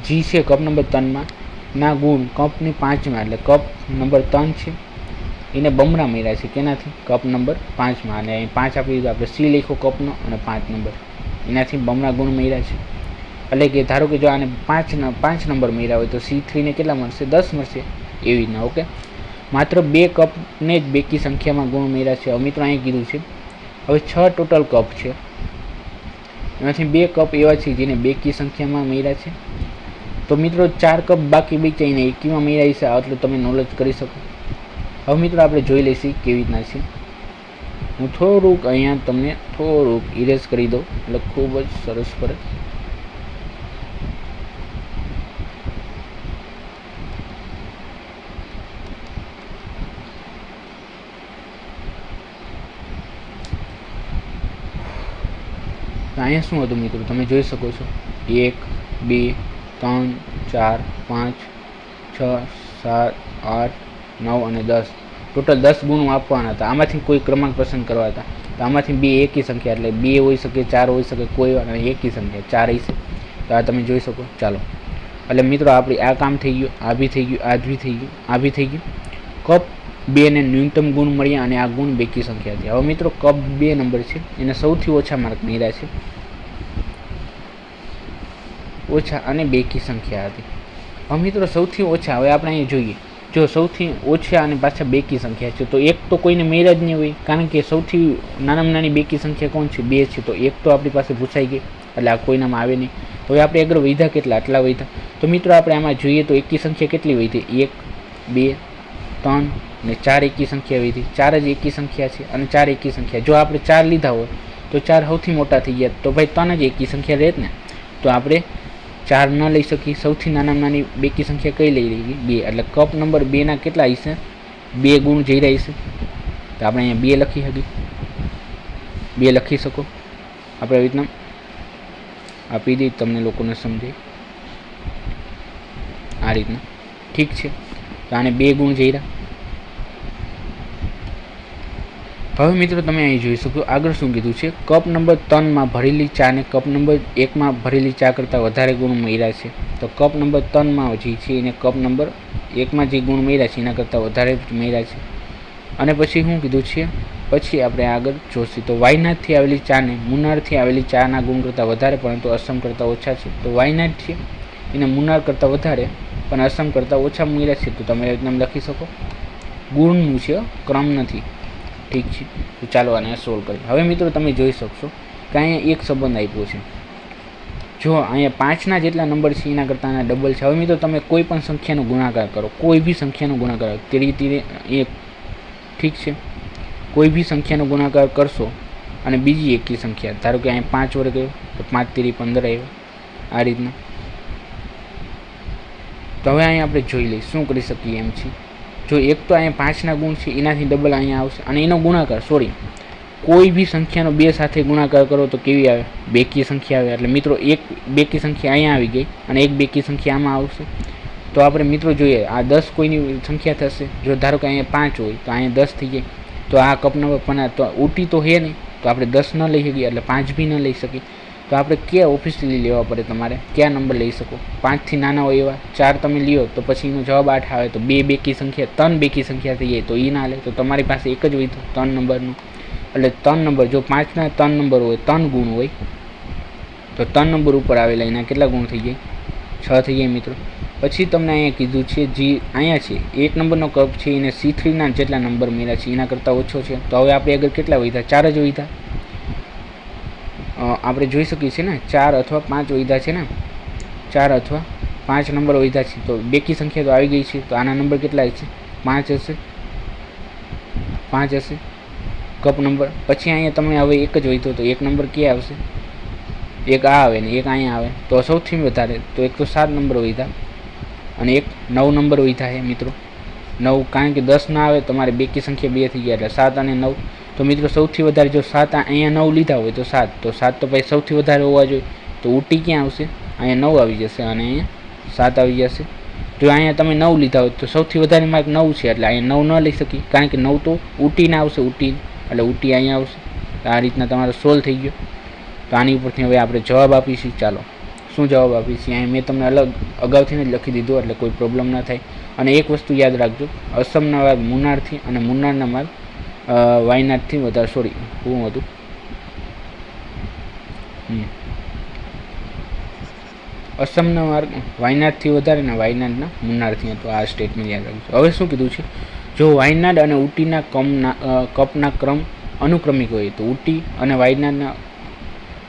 જી છે કપ નંબર 3માં ના ગુણ કપની 5માં, એટલે કપ નંબર 3 છે એને બમણા મળ્યા છે. કેનાથી, કપ નંબર 5માં. અને અહીં 5 આપી દીધું આપણે, સી લખ્યો કપનો અને 5 નંબર. એનાથી બમણા ગુણ મળ્યા છે. એટલે કે ધારો કે જો આને 5 નંબર મળ્યા હોય તો C3 ને કેટલા મળશે? 10 મળશે. એવી રીતના. ઓકે, માત્ર 2 કપને જ બેકી સંખ્યામાં ગુણ મળ્યા છે. હવે મિત્રો અહીં કીધું છે હવે 6 ટોટલ કપ છે, એમાંથી 2 કપ એવા છે જેને બેકી સંખ્યામાં મળ્યા છે. તો મિત્રો 4 કપ બાકી બચ્યા એને એકીમાં મળ્યા છે. આટલું તમે નોલેજ કરી શકો. હવે મિત્રો આપણે જોઈ લઈશું કેવી રીતના છે. હું થોડુંક અહીંયા તમને થોડુંક ઇરેઝ કરી દઉં એટલે ખૂબ જ સરસ પડે. અહીંયા શું હતું મિત્રો તમે જોઈ શકો છો 1 2 3 4 5 6 7 8 9 અને 10 ટોટલ 10 ગુણો આપવાના હતા. આમાંથી કોઈ ક્રમાંક પસંદ કરવા હતા. તો આમાંથી 2 એકી સંખ્યા એટલે 2 હોઈ શકે, 4 હોઈ શકે, કોઈ એકી સંખ્યા 4 હશે. તો આ તમે જોઈ શકો. ચાલો, એટલે મિત્રો આપણી આ કામ થઈ ગયું, આ બી થઈ ગયું, આ બી થઈ ગયું, આ બી થઈ ગયું. કપ 2 ને ન્યૂનતમ ગુણ મળ્યા અને આ ગુણ બેકી સંખ્યા છે. હવે મિત્રો કપ 2 નંબર છે એને સૌથી ઓછા માર્ક મળ્યા છે, ઓછા અને બેકી સંખ્યા હતી. હવે મિત્રો સૌથી ઓછા, હવે આપણે અહીંયા જોઈએ, જો સૌથી ઓછા અને પાછા બેકી સંખ્યા છે તો એક તો કોઈને મેળ જ નહીં હોય, કારણ કે સૌથી નાનામાં નાની બેકી સંખ્યા કોણ છે? 2 છે. તો એક તો આપણી પાસે પૂછાઈ ગઈ, એટલે આ કોઈનામાં આવે નહીં. હવે આપણે આગળ વધ્યા કેટલા? આટલા વધ્યા. તો મિત્રો આપણે આમાં જોઈએ તો એકી સંખ્યા કેટલી વધી? 1 2 3 ને 4 એકી સંખ્યા વધી. 4 જ એકી સંખ્યા છે અને 4 એકી સંખ્યા. જો આપણે 4 લીધા હોય તો 4 સૌથી મોટા થઈ ગયા, તો ભાઈ 3 જ એકી સંખ્યા રહેત ને. તો આપણે 4 ન લઈ શકીએ. સૌથી નાનામાં નાની બેકી સંખ્યા કઈ લઈ રહી? 2. એટલે કપ નંબર 2 ના કેટલા હશે? 2 ગુણ જઈ રહ્યા છે. તો આપણે અહીંયા 2 લખી શકીએ, 2 લખી શકો. આપણે આવી રીતના આપી દઈએ તમને લોકોને સમજાય આ રીતના. ઠીક છે, તો આને 2 ગુણ જઈ રહ્યા. હવે મિત્રો તમે અહીં જોઈ શકો આગળ શું કીધું છે? કપ નંબર 3માં ભરેલી ચા ને કપ નંબર 1માં ભરેલી ચા કરતાં વધારે ગુણ મળ્યા છે. તો કપ નંબર 3માં જે છે એને કપ નંબર 1માં જે ગુણ મળ્યા છે એના કરતાં વધારે મળ્યા છે. અને પછી શું કીધું છે? પછી આપણે આગળ જોશું તો વાયનાડથી આવેલી ચાને મુન્નારથી આવેલી ચાના ગુણ કરતાં વધારે પરંતુ અસમ કરતાં ઓછા છે. તો વાયનાડ છે એને મુન્નાર કરતાં વધારે પણ અસમ કરતાં ઓછા મળ્યા છે. તો તમે એકદમ લખી શકો. ગુણનું છે, ક્રમ નથી. ઠીક છે, તો ચાલો આને સોલ્વ કરીએ. હવે મિત્રો તમે જોઈ શકશો કે અહીંયા એક સંબંધ આપ્યો છે. જો અહીંયા 5ના જેટલા નંબર છે એના કરતાં આના ડબલ છે. હવે મિત્રો તમે કોઈ પણ સંખ્યાનો ગુણાકાર કરો, કોઈ બી સંખ્યાનો ગુણાકાર તેરી તીરે 1. ઠીક છે, કોઈ બી સંખ્યાનો ગુણાકાર કરશો અને બીજી એકી સંખ્યા, ધારો કે અહીંયા 5 વડે ગયો તો 5 તેરી 15 આવ્યો, આ રીતના. તો હવે અહીંયા આપણે જોઈ લઈએ શું કરી શકીએ એમ છે. જો એક તો અહીંયા 5ના ગુણ છે એનાથી ડબલ અહીંયા આવશે અને એનો ગુણાકાર કોઈ બી સંખ્યાનો 2 સાથે ગુણાકાર કરો તો કેવી આવે? બેકી સંખ્યા આવે. એટલે મિત્રો એક બેકી સંખ્યા અહીંયા આવી ગઈ અને એક બેકી સંખ્યા આમાં આવશે. તો આપણે મિત્રો જોઈએ આ 10 કોઈની સંખ્યા થશે. જો ધારો કે અહીંયા 5 હોય તો અહીંયા 10 થઈ જાય. તો આ કપ નંબર 15 તો ઉટી તો હે નહીં, તો આપણે 10 ન લઈ શકીએ એટલે 5 બી ન લઈ શકીએ. તો આપણે ક્યાં ઓફિશિયલી લેવા પડે? તમારે કયા નંબર લઈ શકો? 5થી નાના હોય એવા 4 તમે લ્યો તો પછી એનો જવાબ 8 આવે. તો 2 બેકી સંખ્યા 3 બેકી સંખ્યા થઈ જાય તો એ ના લે. તો તમારી પાસે એક જ હોય તો 3 નંબરનું. એટલે 3 નંબર, જો 5ના 3 નંબર હોય, 3 ગુણ હોય તો 3 નંબર ઉપર આવેલા એના કેટલા ગુણ થઈ જાય? 6 થઈ જાય મિત્રો. પછી તમને અહીંયા કીધું છે જે અહીંયા છે 1 નંબરનો કપ છે એને C3ના જેટલા નંબર મળ્યા છે એના કરતાં ઓછો છે. તો હવે આપણે આગળ કેટલા વધ્યા? 4 જ વધ્યા. આપણે જોઈ શકીએ છીએ ને 4 અથવા 5 વધ્યા છે ને, 4 અથવા 5 નંબર વધ્યા છે. તો બેકી સંખ્યા તો આવી ગઈ છે. તો આના નંબર કેટલા હશે? 5 હશે, 5 હશે કપ નંબર. પછી અહીંયા તમે હવે એક જ વધ્યો તો એક નંબર ક્યાં આવશે? એક આ આવે ને એક અહીંયા આવે. તો સૌથી વધારે તો એક તો 7 નંબર વધ્યા અને એક 9 નંબર વધ્યા છે મિત્રો. 9, કારણ કે 10 ના આવે તમારે બેકી સંખ્યા 2 થઈ ગયા એટલે 7 અને 9. તો મિત્રો સૌથી વધારે જો 7 અહીંયા 9 લીધા હોય તો 7, તો 7 તો ભાઈ સૌથી વધારે હોવા જોઈએ. તો ઉટી ક્યાં આવશે? અહીંયા 9 આવી જશે અને અહીંયા 7 આવી જશે. જો અહીંયા તમે 9 લીધા હોય તો સૌથી વધારે માર્ક 9 છે એટલે અહીંયા 9 ન લઈ શકી, કારણ કે 9 તો ઉટીને આવશે, ઉટી એટલે ઉટી અહીંયા આવશે. તો આ રીતના તમારો સોલ્વ થઈ ગયો. તો આની ઉપરથી હવે આપણે જવાબ આપીશું. ચાલો શું જવાબ આપીશું? અહીંયા મેં તમને અગાઉથી જ લખી દીધું એટલે કોઈ પ્રોબ્લેમ ના થાય. અને એક વસ્તુ યાદ રાખજો, અસમના માર્ગ મુન્નારથી અને મુન્નારના માર્ગ વાયનાડથી વધારે, શું હતું? અસમના માર્ગ વાયનાડથી વધારે ને વાયનાડના મુન્નારથી. તો આ સ્ટેટમેન્ટ યાદ રાખજો. હવે શું કીધું છે, જો વાયનાડ અને ઉટીના કપના ક્રમ અનુક્રમિક હોય તો ઉટી અને વાયનાડના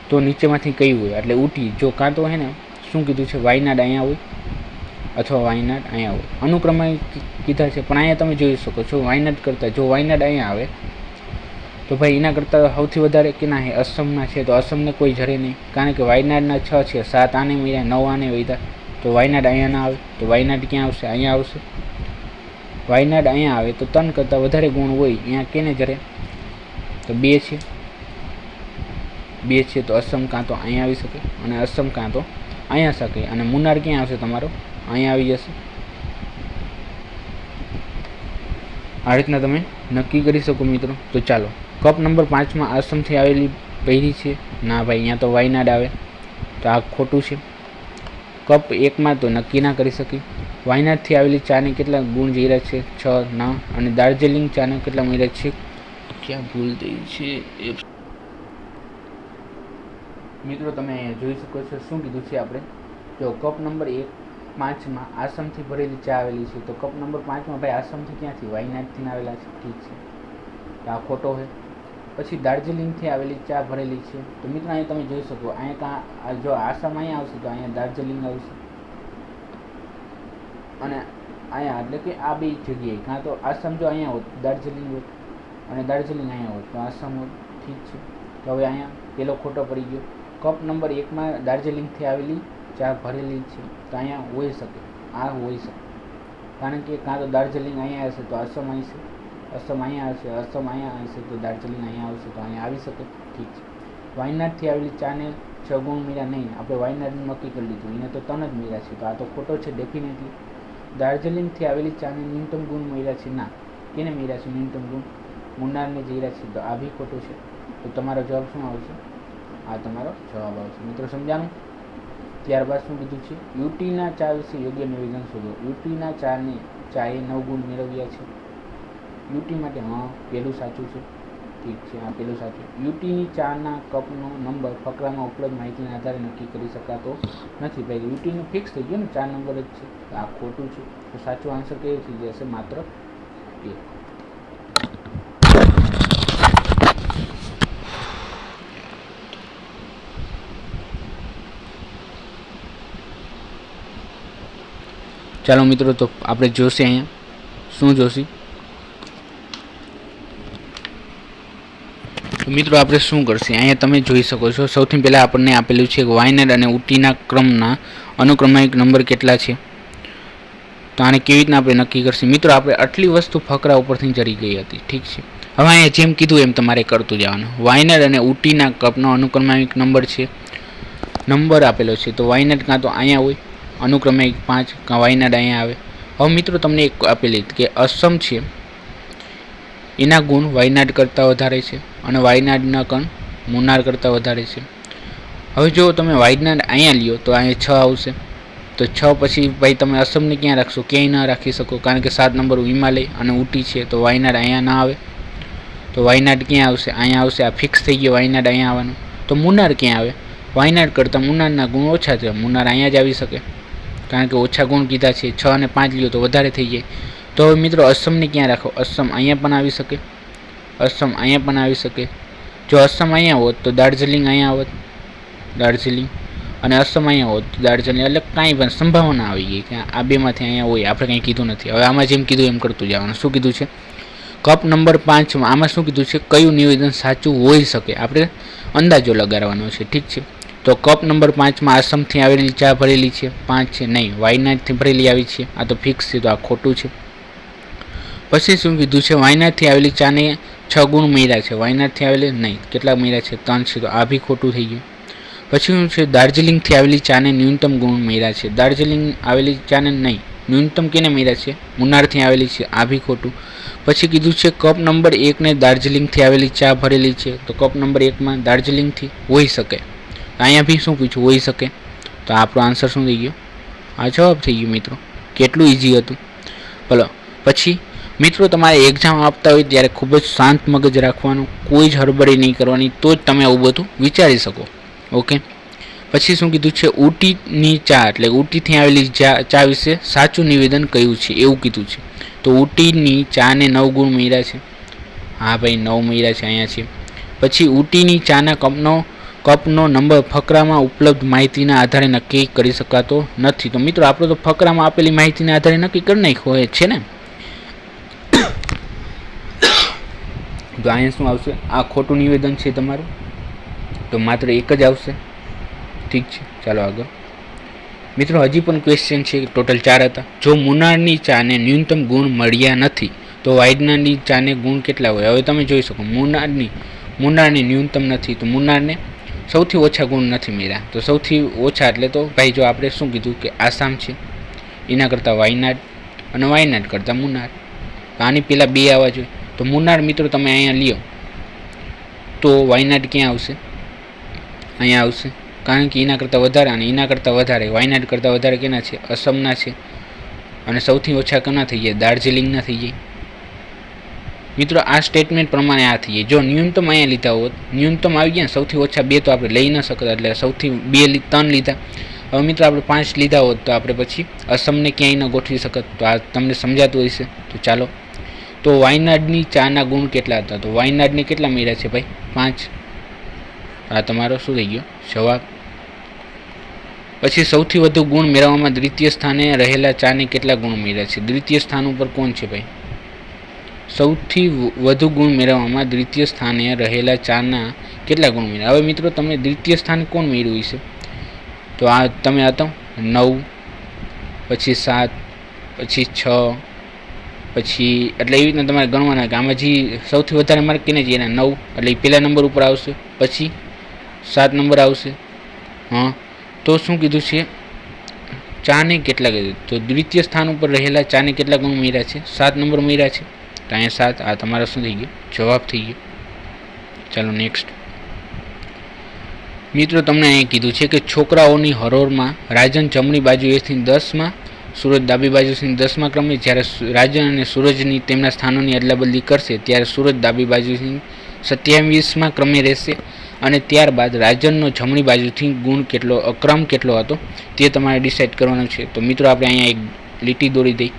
તો નીચેમાંથી કઈ હોય, એટલે ઉટી જો કાં તો હે ને શું કીધું છે, વાયનાડ અહીંયા હોય અથવા વાયનાડ અહીંયા હોય. અનુક્રમિક કીધા છે, પણ અહીંયા તમે જોઈ શકો છો વાયનાડ કરતાં જો વાયનાડ અહીંયા આવે તો ભાઈ એના કરતાં સૌથી વધારે કેના છે, અસમના છે. તો અસમને કોઈ જરે નહીં, કારણ કે વાયનાડના 6 છે, 7 આને મળ્યા, 9 આને વધ્યા, તો વાયનાડ અહીંયા ના આવે. તો વાયનાડ ક્યાં આવશે, અહીંયા આવશે. વાયનાડ અહીંયા આવે તો 3 કરતાં વધારે ગુણ હોય અહીંયા કેને જરે, તો 2 છે. 2 છે તો અસમ કાં તો અહીંયા આવી શકે અને અસમ કાં તો અહીંયા શકે. અને મુન્નાર ક્યાં આવશે તમારો, અહીંયા આવી જશે. આ રીતના તમે નક્કી કરી શકો મિત્રો. તો ચાલો, કપ નંબર 5માં આસામથી આવેલી પહેરી છે, ના ભાઈ અહીંયા તો વાયનાડ આવે, તો આ ખોટું છે. કપ 1માં તો નક્કી ના કરી શકી. વાયનાડથી આવેલી ચાને કેટલા ગુણ જીરા છે, 6 ના. અને દાર્જિલિંગ ચાને કેટલા મળ્યા છે, ક્યાં ભૂલ થઈ છે મિત્રો તમે અહીંયા જોઈ શકો છો. શું કીધું છે આપણે, જો કપ નંબર 5માં આસામથી ભરેલી ચા આવેલી છે, તો કપ નંબર 5માં ભાઈ આસામથી ક્યાંથી, વાયનાડથી આવેલા છે, ઠીક છે, તો આ ખોટો છે. પછી દાર્જિલિંગથી આવેલી ચા ભરેલી છે, તો મિત્રો અહીંયા તમે જોઈ શકો, અહીંયા જો આસામ અહીંયા આવશે તો અહીંયા દાર્જિલિંગ આવશે. અને અહીંયા એટલે કે આ બે જગ્યાએ કાં તો આસામ જો અહીંયા હોત દાર્જિલિંગ હોત, અને દાર્જિલિંગ અહીંયા હોત તો આસામ હોત, ઠીક છે. તો હવે અહીંયા પેલો ખોટો પડી ગયો. કપ નંબર 1માં દાર્જિલિંગથી આવેલી ચા ભરેલી છે, તો અહીંયા હોઈ શકે, આ હોઈ શકે, કારણ કે કાં તો દાર્જિલિંગ અહીંયા હશે તો અસમ આવશે, અસમ અહીંયા આવશે, અસમ અહીંયા આવશે તો દાર્જિલિંગ અહીંયા આવશે, તો અહીંયા આવી શકે, ઠીક છે. વાયનાડથી આવેલી ચાને 6 ગુણ મળ્યા નહીં, આપણે વાયનાડનું નક્કી કરી લીધું, એને તો 3 જ મળ્યા છે, તો આ તો ખોટો છે ડેફિનેટલી. દાર્જિલિંગથી આવેલી ચાને ન્યૂનતમ ગુણ મળ્યા છે, ના. કેને મળ્યા છે ન્યૂનતમ ગુણ, મુન્નારને જીર્યા છે, તો આ બી ખોટું છે. તો તમારો જવાબ શું આવશે, આ તમારો જવાબ આવશે. મિત્રો સમજાણું. ત્યારબાદ શું કીધું છે, યુટીના ચા વિશે યોગ્ય નિવેદન શોધો. યુટીના ચાએ 9 ગુણ મેળવ્યા છે. યુટી માટે હા પહેલું સાચું છે, ઠીક છે, આ પહેલું સાચું. યુટીની ચાના કપનો નંબર ફકરામાં ઉપલબ્ધ માહિતીના આધારે નક્કી કરી શકાતો નથી. ભાઈ યુટીનું ફિક્સ થઈ ગયું ને, 4 નંબર જ છે, તો આ ખોટું છે. તો સાચું આન્સર કેવું થઈ જશે, માત્ર 1. ચાલો મિત્રો, તો આપણે જોશે અહીંયા શું જોશી. મિત્રો આપણે શું કરશે, અહીંયા તમે જોઈ શકો છો. સૌથી પહેલાં આપણને આપેલું છે વાયનાડ અને ઉટીના ક્રમના અનુક્રમિક નંબર કેટલા છે, તો આને કેવી રીતના આપણે નક્કી કરશે. મિત્રો આપણે આટલી વસ્તુ ફકરા ઉપરથી જરી ગઈ હતી, ઠીક છે. હવે અહીંયા જેમ કીધું એમ તમારે કરતું જવાનું. વાયનાડ અને ઉટીના કપનો અનુક્રમિક નંબર છે, નંબર આપેલો છે, તો વાયનાડ કાં તો અહીંયા હોય અનુક્રમિક 5, કાં વાયનાડ અહીંયા આવે. હવે મિત્રો તમને એક આપેલી કે અસમ છે એના ગુણ વાયનાડ કરતાં વધારે છે અને વાયનાડના કણ મુન્નાર કરતાં વધારે છે. હવે જો તમે વાયનાડ અહીંયા લ્યો તો અહીંયા 6 આવશે, તો 6 પછી ભાઈ તમે અસમને ક્યાં રાખશો, ક્યાંય ના રાખી શકો, કારણ કે 7 નંબર હિમાલય અને ઉટી છે, તો વાયનાડ અહીંયા ના આવે. તો વાયનાડ ક્યાં આવશે, અહીંયા આવશે, આ ફિક્સ થઈ ગયો, વાયનાડ અહીંયા આવવાનું. તો મુન્નાર ક્યાં આવે, વાયનાડ કરતાં મુન્નારના ગુણ ઓછા છે, મુન્નાર અહીંયા જ આવી શકે, કારણ કે ઓછા ગુણ કીધા છે. 6 અને 5 લ્યો તો વધારે થઈ જાય. તો હવે મિત્રો અસમને ક્યાં રાખો, અસમ અહીંયા પણ આવી શકે, અસમ અહીંયા પણ આવી શકે. જો અસમ અહીંયા હોત તો દાર્જિલિંગ અહીંયા આવત, દાર્જિલિંગ, અને અસમ અહીંયા હોત તો દાર્જિલિંગ, એટલે કાંઈ પણ સંભાવના આવી ગઈ કે આ બેમાંથી અહીંયા હોય, આપણે કંઈ કીધું નથી. હવે આમાં જેમ કીધું એમ કરતું જવાનું. શું કીધું છે, કપ નંબર 5માં આમાં શું કીધું છે, કયું નિવેદન સાચું હોઈ શકે, આપણે અંદાજો લગાડવાનો છે, ઠીક છે. તો કપ નંબર 5માં આસામથી આવેલી ચા ભરેલી છે, 5 છે, નહીં, વાયનાડથી ભરેલી આવી છે, આ તો ફિક્સ છે, તો આ ખોટું છે. પછી શું કીધું છે, વાયનાડથી આવેલી ચાને 6 ગુણ મળ્યા છે, વાયનાડથી આવેલી નહીં, કેટલા મળ્યા છે, 3 છે, તો આ બી ખોટું થઈ ગયું. પછી શું છે, દાર્જિલિંગથી આવેલી ચાને ન્યૂનતમ ગુણ મળ્યા છે, દાર્જિલિંગ આવેલી ચાને નહીં, ન્યૂનતમ કેને મળ્યા છે, મુન્નારથી આવેલી છે, આ બી ખોટું. પછી કીધું છે કપ નંબર 1ને દાર્જિલિંગથી આવેલી ચા ભરેલી છે, તો કપ નંબર 1માં દાર્જિલિંગથી હોઈ શકે. અહીંયા બી શું પૂછ્યું, હોઈ શકે, તો આપણો આન્સર શું થઈ ગયો, આ જવાબ થઈ ગયો. મિત્રો કેટલું ઇઝી હતું. ભલો પછી મિત્રો તમારે એક્ઝામ આપતા હોય ત્યારે ખૂબ જ શાંત મગજ રાખવાનું, કોઈ જ હડબડી નહીં કરવાની, તો જ તમે આવું બધું વિચારી શકો. ઓકે, પછી શું કીધું છે, ઊટીની ચા એટલે ઊટીથી આવેલી ચા વિશે સાચું નિવેદન કયું છે એવું કીધું છે. તો ઊટીની ચાને 9 ગુણ મળ્યા છે. હા ભાઈ 9 મળ્યા છે અહીંયા છે. પછી ઊટીની ચાના કપનો નંબર ફકરામાં ઉપલબ્ધ માહિતીના આધારે નક્કી કરી શકાતો નથી. તો મિત્રો આપણે તો ફકરામાં આપેલી માહિતીના આધારે નક્કી કરી નાખ્યો હોય છે ને. તો અહીંયા શું આવશે, આ ખોટું નિવેદન છે તમારું, તો માત્ર એક જ આવશે. ઠીક છે, ચાલો આગળ. મિત્રો હજી પણ ક્વેશ્ચન છે, ટોટલ 4 હતા. જો મુનારની ચાને ન્યૂનતમ ગુણ મળ્યા નથી તો વાયદનાની ચાને ગુણ કેટલા હોય? હવે તમે જોઈ શકો, મુનારને ન્યૂનતમ નથી, તો મુનારને સૌથી ઓછા ગુણ નથી મળ્યા. તો સૌથી ઓછા એટલે તો ભાઈ જો આપણે શું કીધું કે આસામ છે, એના કરતાં વાયનાડ, અને વાયનાડ કરતાં મુનાર. આની પહેલાં 2 આવવા જોઈએ. તો મુનાર મિત્રો તમે અહીંયા લ્યો તો વાયનાડ ક્યાં આવશે? અહીંયા આવશે, કારણ કે એના કરતાં વધારે અને એના કરતાં વધારે, વાયનાડ કરતાં વધારે કેના છે? અસમના છે. અને સૌથી ઓછા કોના થઈ જાય? દાર્જિલિંગના થઈ જાય. મિત્રો આ સ્ટેટમેન્ટ પ્રમાણે આ થઈ જાય. જો ન્યૂનતમ અહીંયા લીધા હોત, ન્યૂનતમ આવી ગયા, સૌથી ઓછા 2 તો આપણે લઈ ન શકતા, એટલે સૌથી 3 લીધા. હવે મિત્રો આપણે 5 લીધા હોત તો આપણે પછી અસમને ક્યાંય ન ગોઠવી શકત. તો આ તમને સમજાતું હશે. તો ચાલો, તો વાયનાડની ચાના ગુણ કેટલા હતા? તો વાયનાડને કેટલા મળ્યા છે ભાઈ? 5. આ તમારો શું થઈ ગયો? જવાબ. પછી સૌથી વધુ ગુણ મેળવવામાં દ્વિતીય સ્થાને રહેલા ચાને કેટલા ગુણ મળ્યા છે? દ્વિતીય સ્થાન ઉપર કોણ છે ભાઈ? સૌથી વધુ ગુણ મેળવવામાં દ્વિતીય સ્થાને રહેલા ચાના કેટલા ગુણ મળ્યા? હવે મિત્રો તમને દ્વિતીય સ્થાન કોણ મેળવ્યું છે? તો આ તમે હતા 9, પછી 7, પછી 6, પછી એટલે એવી રીતના તમારે ગણવાના કે આમાં જે સૌથી વધારે માર્ક કેને છે? એના 9, એટલે એ પહેલા નંબર ઉપર આવશે. પછી 7 નંબર આવશે. હા, તો શું કીધું છે? ચાને કેટલા કીધું? તો દ્વિતીય સ્થાન ઉપર રહેલા ચાને કેટલા ગુણ મળ્યા છે? 7 નંબર મળ્યા છે. તો અહીંયા 7. આ તમારો શું થઈ ગયો? જવાબ થઈ ગયો. ચાલો નેક્સ્ટ. મિત્રો તમને અહીંયા કીધું છે કે છોકરાઓની હરોળમાં રાજન જમણી બાજુએથી 10માં, સૂરજ ડાબી બાજુથી 10મા ક્રમે. જ્યારે રાજન અને સૂરજની તેમના સ્થાનોની અદલાબદલી કરશે ત્યારે સૂરજ ડાબી બાજુથી 27મા ક્રમે રહેશે. અને ત્યારબાદ રાજનનો જમણી બાજુથી ગુણ કેટલો, ક્રમ કેટલો હતો તે તમારે ડિસાઇડ કરવાનું છે. તો મિત્રો આપણે અહીંયા એક લીટી દોરી દઈ.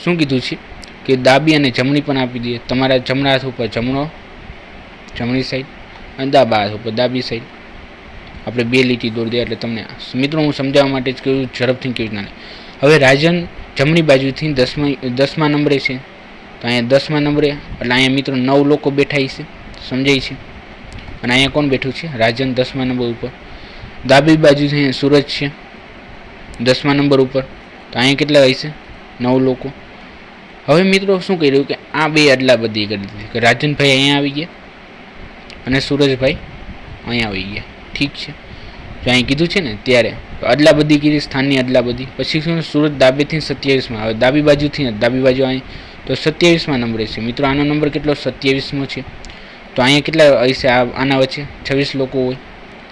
શું કીધું છે કે ડાબી અને જમણી પણ આપી દઈએ. તમારા જમણા હાથ ઉપર જમણી સાઈડ અને ડાબા હાથ ઉપર ડાબી સાઈડ. આપણે 2 લીટી દોરી દઈએ એટલે તમને મિત્રો હું સમજાવવા માટે જ કહ્યું, ઝડપથી કેવી રીતના. હવે રાજન જમણી બાજુથી 10મા નંબરે છે. તો અહીંયા 10મા નંબરે એટલે અહીંયા મિત્રો 9 લોકો બેઠા છે, સમજાય છે. અને અહીંયા કોણ બેઠું છે? રાજન 10મા નંબર ઉપર. ડાબી બાજુથી સૂરજ છે 10મા નંબર ઉપર. તો અહીંયા કેટલા હશે? 9 લોકો. હવે મિત્રો શું કર્યું કે આ 2 અદલા બદલી કરી દીધી કે રાજનભાઈ અહીંયા આવી ગયા અને સૂરજભાઈ અહીંયા આવી ગયા. ઠીક છે, જો અહીં કીધું છે ને ત્યારે અદલા બદલી કીધી, સ્થાનની અદલા બદલી. પછી શું? સૂરજ ડાબેથી 27માં. હવે ડાબી બાજુથી ડાબી બાજુ અહીં તો 27મા નંબરે છે. મિત્રો આનો નંબર કેટલો? 27મો છે. તો અહીંયા કેટલા હશે? આના વચ્ચે 26 લોકો હોય.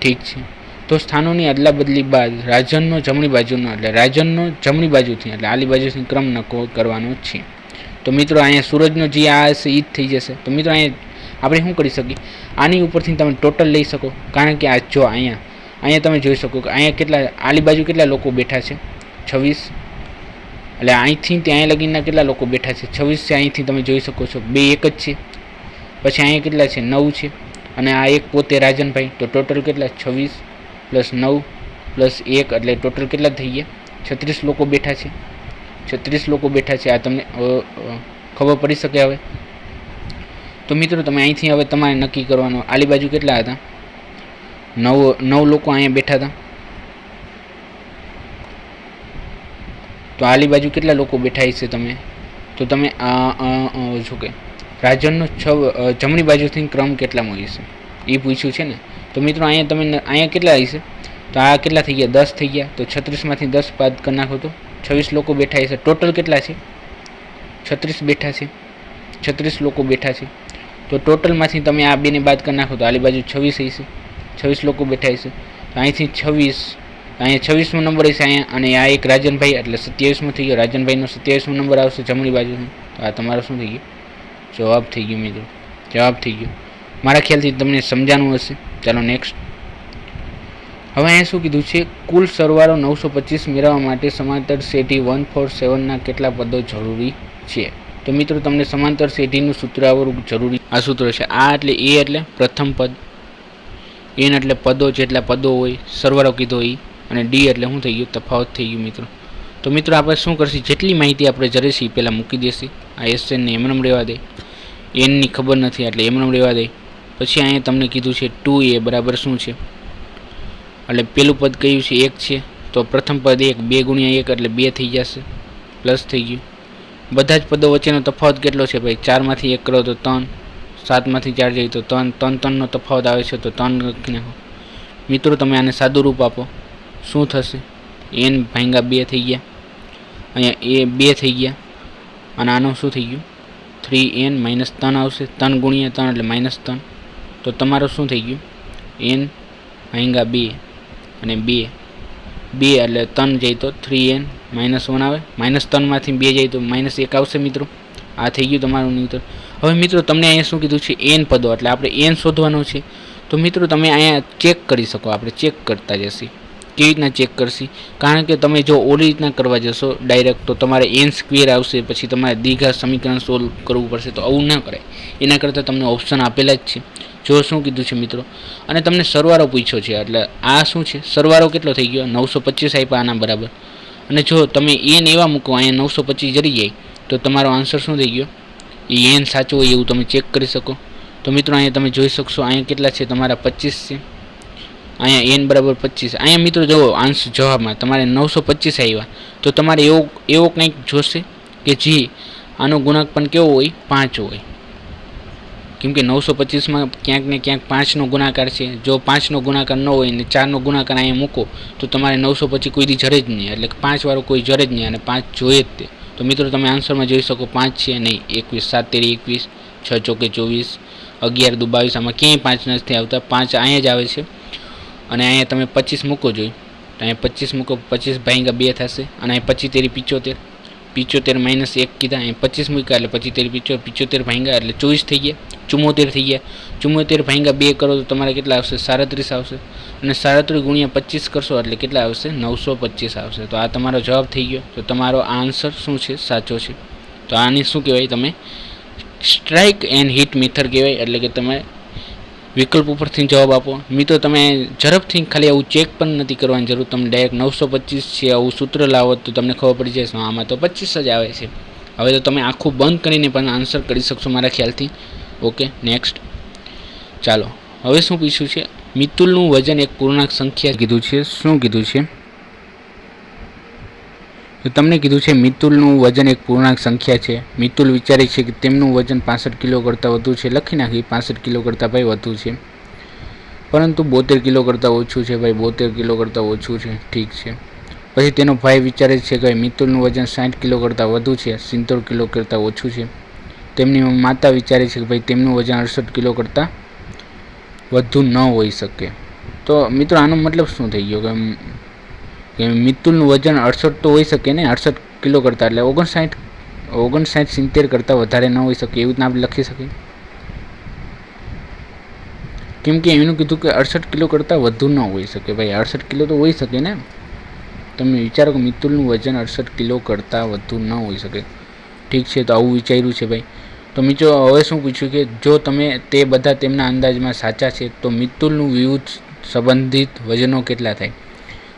ઠીક છે, તો સ્થાનોની અદલા બદલી બાદ રાજનનો જમણી બાજુનો એટલે રાજનનો જમણી બાજુથી એટલે આલી બાજુથી ક્રમ નક્કી કરવાનો છે. તો મિત્રો અહીંયા સૂરજનો જે આ હશે એ જ થઈ જશે. તો મિત્રો અહીંયા આપણે શું કરી શકીએ? આની ઉપરથી તમે ટોટલ લઈ શકો, કારણ કે આ જો અહીંયા તમે જોઈ શકો કે અહીંયા કેટલા આલી બાજુ કેટલા લોકો બેઠા છે? 26. એટલે અહીંથી ત્યાં લગીના કેટલા લોકો બેઠા છે? 26 છે. અહીંથી તમે જોઈ શકો છો 2 એક જ છે. પછી અહીંયા કેટલા છે? 9 છે. અને આ એક પોતે રાજનભાઈ. તો ટોટલ કેટલા? 26 + 9 + 1 એટલે ટોટલ કેટલા થઈ ગયા? 36 લોકો બેઠા છે. 36 લોકો બેઠા છે. આ તમને ખબર પડી શકે. હવે તો મિત્રો તમે અહીંથી હવે તમારે નક્કી કરવાનું, આલી બાજુ કેટલા હતા? 9 લોકો અહીંયા બેઠા હતા. તો આલી બાજુ કેટલા લોકો બેઠા હશે તમે? તો તમે શું કે રાજનનો જમણી બાજુથી ક્રમ કેટલામાં હશે એ પૂછ્યું છે ને. તો મિત્રો અહીંયા કેટલા હશે? તો આ કેટલા થઈ ગયા? 10 થઈ ગયા. તો 36માંથી 10 બાદ કરી નાખો તો 26 લોકો બેઠા હશે. ટોટલ કેટલા છે? 36 બેઠા છે. 36 લોકો બેઠા છે. તો ટોટલમાંથી તમે આ 2ને બાદ કરી નાખો તો આલી બાજુ 26 હશે. 26 લોકો બેઠા હશે. તો અહીંથી 26, અહીંયા 26મો નંબર હશે અહીંયા. અને આ એક રાજનભાઈ એટલે 27મો થઈ ગયો. રાજનભાઈનો 27મો નંબર આવશે જમણી બાજુથી. તો આ તમારો શું થઈ ગયો? જવાબ થઈ ગયો મિત્રો. જવાબ થઈ ગયો. મારા ખ્યાલથી તમને સમજાણું હશે. ચાલો નેક્સ્ટ. હવે અહીંયા શું કીધું છે, કુલ સરવાળો 925 મેળવવા માટે સમાંતર શેઢી 147ના કેટલા પદો જરૂરી છે? તો મિત્રો તમને સમાંતર શેઢીનું સૂત્ર આવડવું જરૂરી. આ સૂત્ર છે આ એટલે એ એટલે પ્રથમ પદ, એન એટલે પદો જેટલા પદો હોય સરવાળો કીધો એ, અને ડી એટલે શું થઈ ગયું, તફાવત થઈ ગયું મિત્રો. તો મિત્રો આપણે શું કરશું, જેટલી માહિતી આપણે જરૂર છે પહેલાં મૂકી દેશે. આ એસએનને એમનેમ રહેવા દે, એનની ખબર નથી એટલે એમનેમ રહેવા દે. પછી અહીંયા તમને કીધું છે 2a બરાબર શું છે, એટલે પેલું પદ કયું છે 1 છે, તો પ્રથમ પદ 1, 2 ગુણ્યા 1 એટલે 2 થઈ જશે, પ્લસ થઈ ગયું. બધા જ પદો વચ્ચેનો તફાવત કેટલો છે ભાઈ, 4માંથી 1 કરો તો 3, 7માંથી 4 જાય તો 3, 3નો તફાવત આવે છે તો 3 લખી નાખો. મિત્રો તમે આને સાદું રૂપ આપો, શું થશે, n ભાંગા 2 થઈ ગયા, અહીંયા એ 2 થઈ ગયા, અને આનું શું થઈ ગયું 3n - 3 આવશે, 3 ગુણ્યા 3 એટલે -3. તો તમારું શું થઈ ગયું n ભાંગા 2 અને 2 એટલે 3 જાય તો 3n -1 આવે, -3માંથી 2 જાય તો -1 આવશે મિત્રો. આ થઈ ગયું તમારું મિત્રો. હવે મિત્રો તમને અહીંયા શું કીધું છે, n પદો, એટલે આપણે n શોધવાનો છે. તો મિત્રો તમે અહીંયા ચેક કરી શકો, આપણે ચેક કરતા જશે. કેવી રીતના ચેક કરશી, કારણ કે તમે જો ઓલી રીતના કરવા જશો ડાયરેક્ટ તો તમારે n² આવશે, પછી તમારે દ્વિઘાત સમીકરણ સોલ્વ કરવું પડશે. તો આવું ના કરાય, એના કરતાં તમને ઓપ્શન આપેલા જ છે. જો શું કીધું છે મિત્રો, અને તમને સરવાળો પૂછ્યો છે, એટલે આ શું છે, સરવાળો કેટલો થઈ ગયો 925 આપ્યા આના બરાબર. અને જો તમે n એવા મૂકો અહીંયા 925 જરી જાય તો તમારો આન્સર શું થઈ ગયો, એ n સાચો હોય એવું તમે ચેક કરી શકો. તો મિત્રો અહીંયા તમે જોઈ શકશો, અહીંયા કેટલા છે તમારા 25 છે, અહીંયા n બરાબર 25. અહીંયા મિત્રો જુઓ આન્સર જવાબમાં તમારે 925 આવ્યા, તો તમારે એવો કંઈક જોશે કે જે આનો ગુણાંક પણ કેવો હોય 5 હોય, કેમ કે 925માં ક્યાંક ને ક્યાંક 5નો ગુણાકાર છે. જો 5નો ગુણાકાર ન હોય ને 4નો ગુણાકાર અહીંયા મૂકો તો તમારે 925 કોઈ દી જરે જ નહીં, એટલે 5 વાળો કોઈ જરે જ નહીં, અને 5 જોઈએ જ તે. તો મિત્રો તમે આન્સરમાં જોઈ શકો 5 છે નહીં, 21, 7 તેરી 21, 6 ચોકે 24, 11 દુ 22, આમાં ક્યાંય 5 નથી આવતા, 5 અહીંયા જ આવે છે. અને અહીંયા તમે 25 મૂકો જોઈએ તો અહીંયા 25 મૂકો, 25 ભાંગ્યા 2 થશે, અને અહીં 25 તેરી 75, 75 -1 કીધા, અહીં 25 મૂક્યા એટલે 25 તેરી 75 ભાંગ્યા એટલે 24 થઈ ગયા, 74 થઈ ગયા. 74 ભાંગ્યા 2 કરો તો તમારે કેટલા આવશે, 37 આવશે, અને 37 ગુણ્યા 25 કરશો એટલે કેટલા આવશે, 925 આવશે. તો આ તમારો જવાબ થઈ ગયો. તો તમારો આન્સર શું છે, સાચો છે. તો આની શું કહેવાય, તમે સ્ટ્રાઇક એન્ડ હિટ મેથડ કહેવાય, એટલે કે તમે વિકલ્પ ઉપરથી જવાબ આપો. મિત્રો તમે ઝડપથી ખાલી આવું ચેક પણ નથી કરવાની જરૂર, તમે ડાયરેક્ટ 925 છે આવું સૂત્ર લાવો તો તમને ખબર પડી જાય આમાં તો 25 જ આવે છે. હવે તો તમે આખું બંધ કરીને પણ આન્સર કરી શકશો મારા ખ્યાલથી. ઓકે, નેક્સ્ટ ચાલો. હવે શું પૂછ્યું છે, મિતુલનું વજન એક પૂર્ણાંક સંખ્યા કીધું છે. શું કીધું છે, તો તમને કીધું છે મિતુલનું વજન એક પૂર્ણાંક સંખ્યા છે. મિતુલ વિચારે છે કે તેમનું વજન 65 કિલો કરતાં વધુ છે. લખી નાખી 65 કિલો કરતાં ભાઈ વધુ છે, પરંતુ 72 કિલો કરતાં ઓછું છે. ભાઈ 72 કિલો કરતાં ઓછું છે, ઠીક છે. પછી તેનો ભાઈ વિચારે છે કે મિતુલનું વજન 60 કિલો કરતાં વધુ છે, 70 કિલો કરતાં ઓછું છે. તેમની માતા વિચારે છે કે ભાઈ તેમનું વજન 68 કિલો કરતાં વધુ ન હોઈ શકે. તો મિત્રો આનો મતલબ શું થઈ ગયો કે મિતુલનું વજન 68 તો હોઈ શકે ને, 68 કિલો કરતાં, એટલે 59 70 કરતાં વધારે ન હોઈ શકે, એવું આપણે લખી શકીએ. કેમ કે એનું કીધું કે 68 કિલો કરતાં વધુ ન હોઈ શકે. ભાઈ 68 કિલો તો હોઈ શકે ને, તમે વિચારો કે મિતુલનું વજન 68 કિલો કરતાં વધુ ન હોઈ શકે. ઠીક છે, તો આવું વિચાર્યું છે ભાઈ. તો મિત્રો હવે શું પૂછ્યું કે જો તમે તે બધા તેમના અંદાજમાં સાચા છે તો મિતુલનું વિરુદ્ધ સંબંધિત વજનો કેટલા થાય.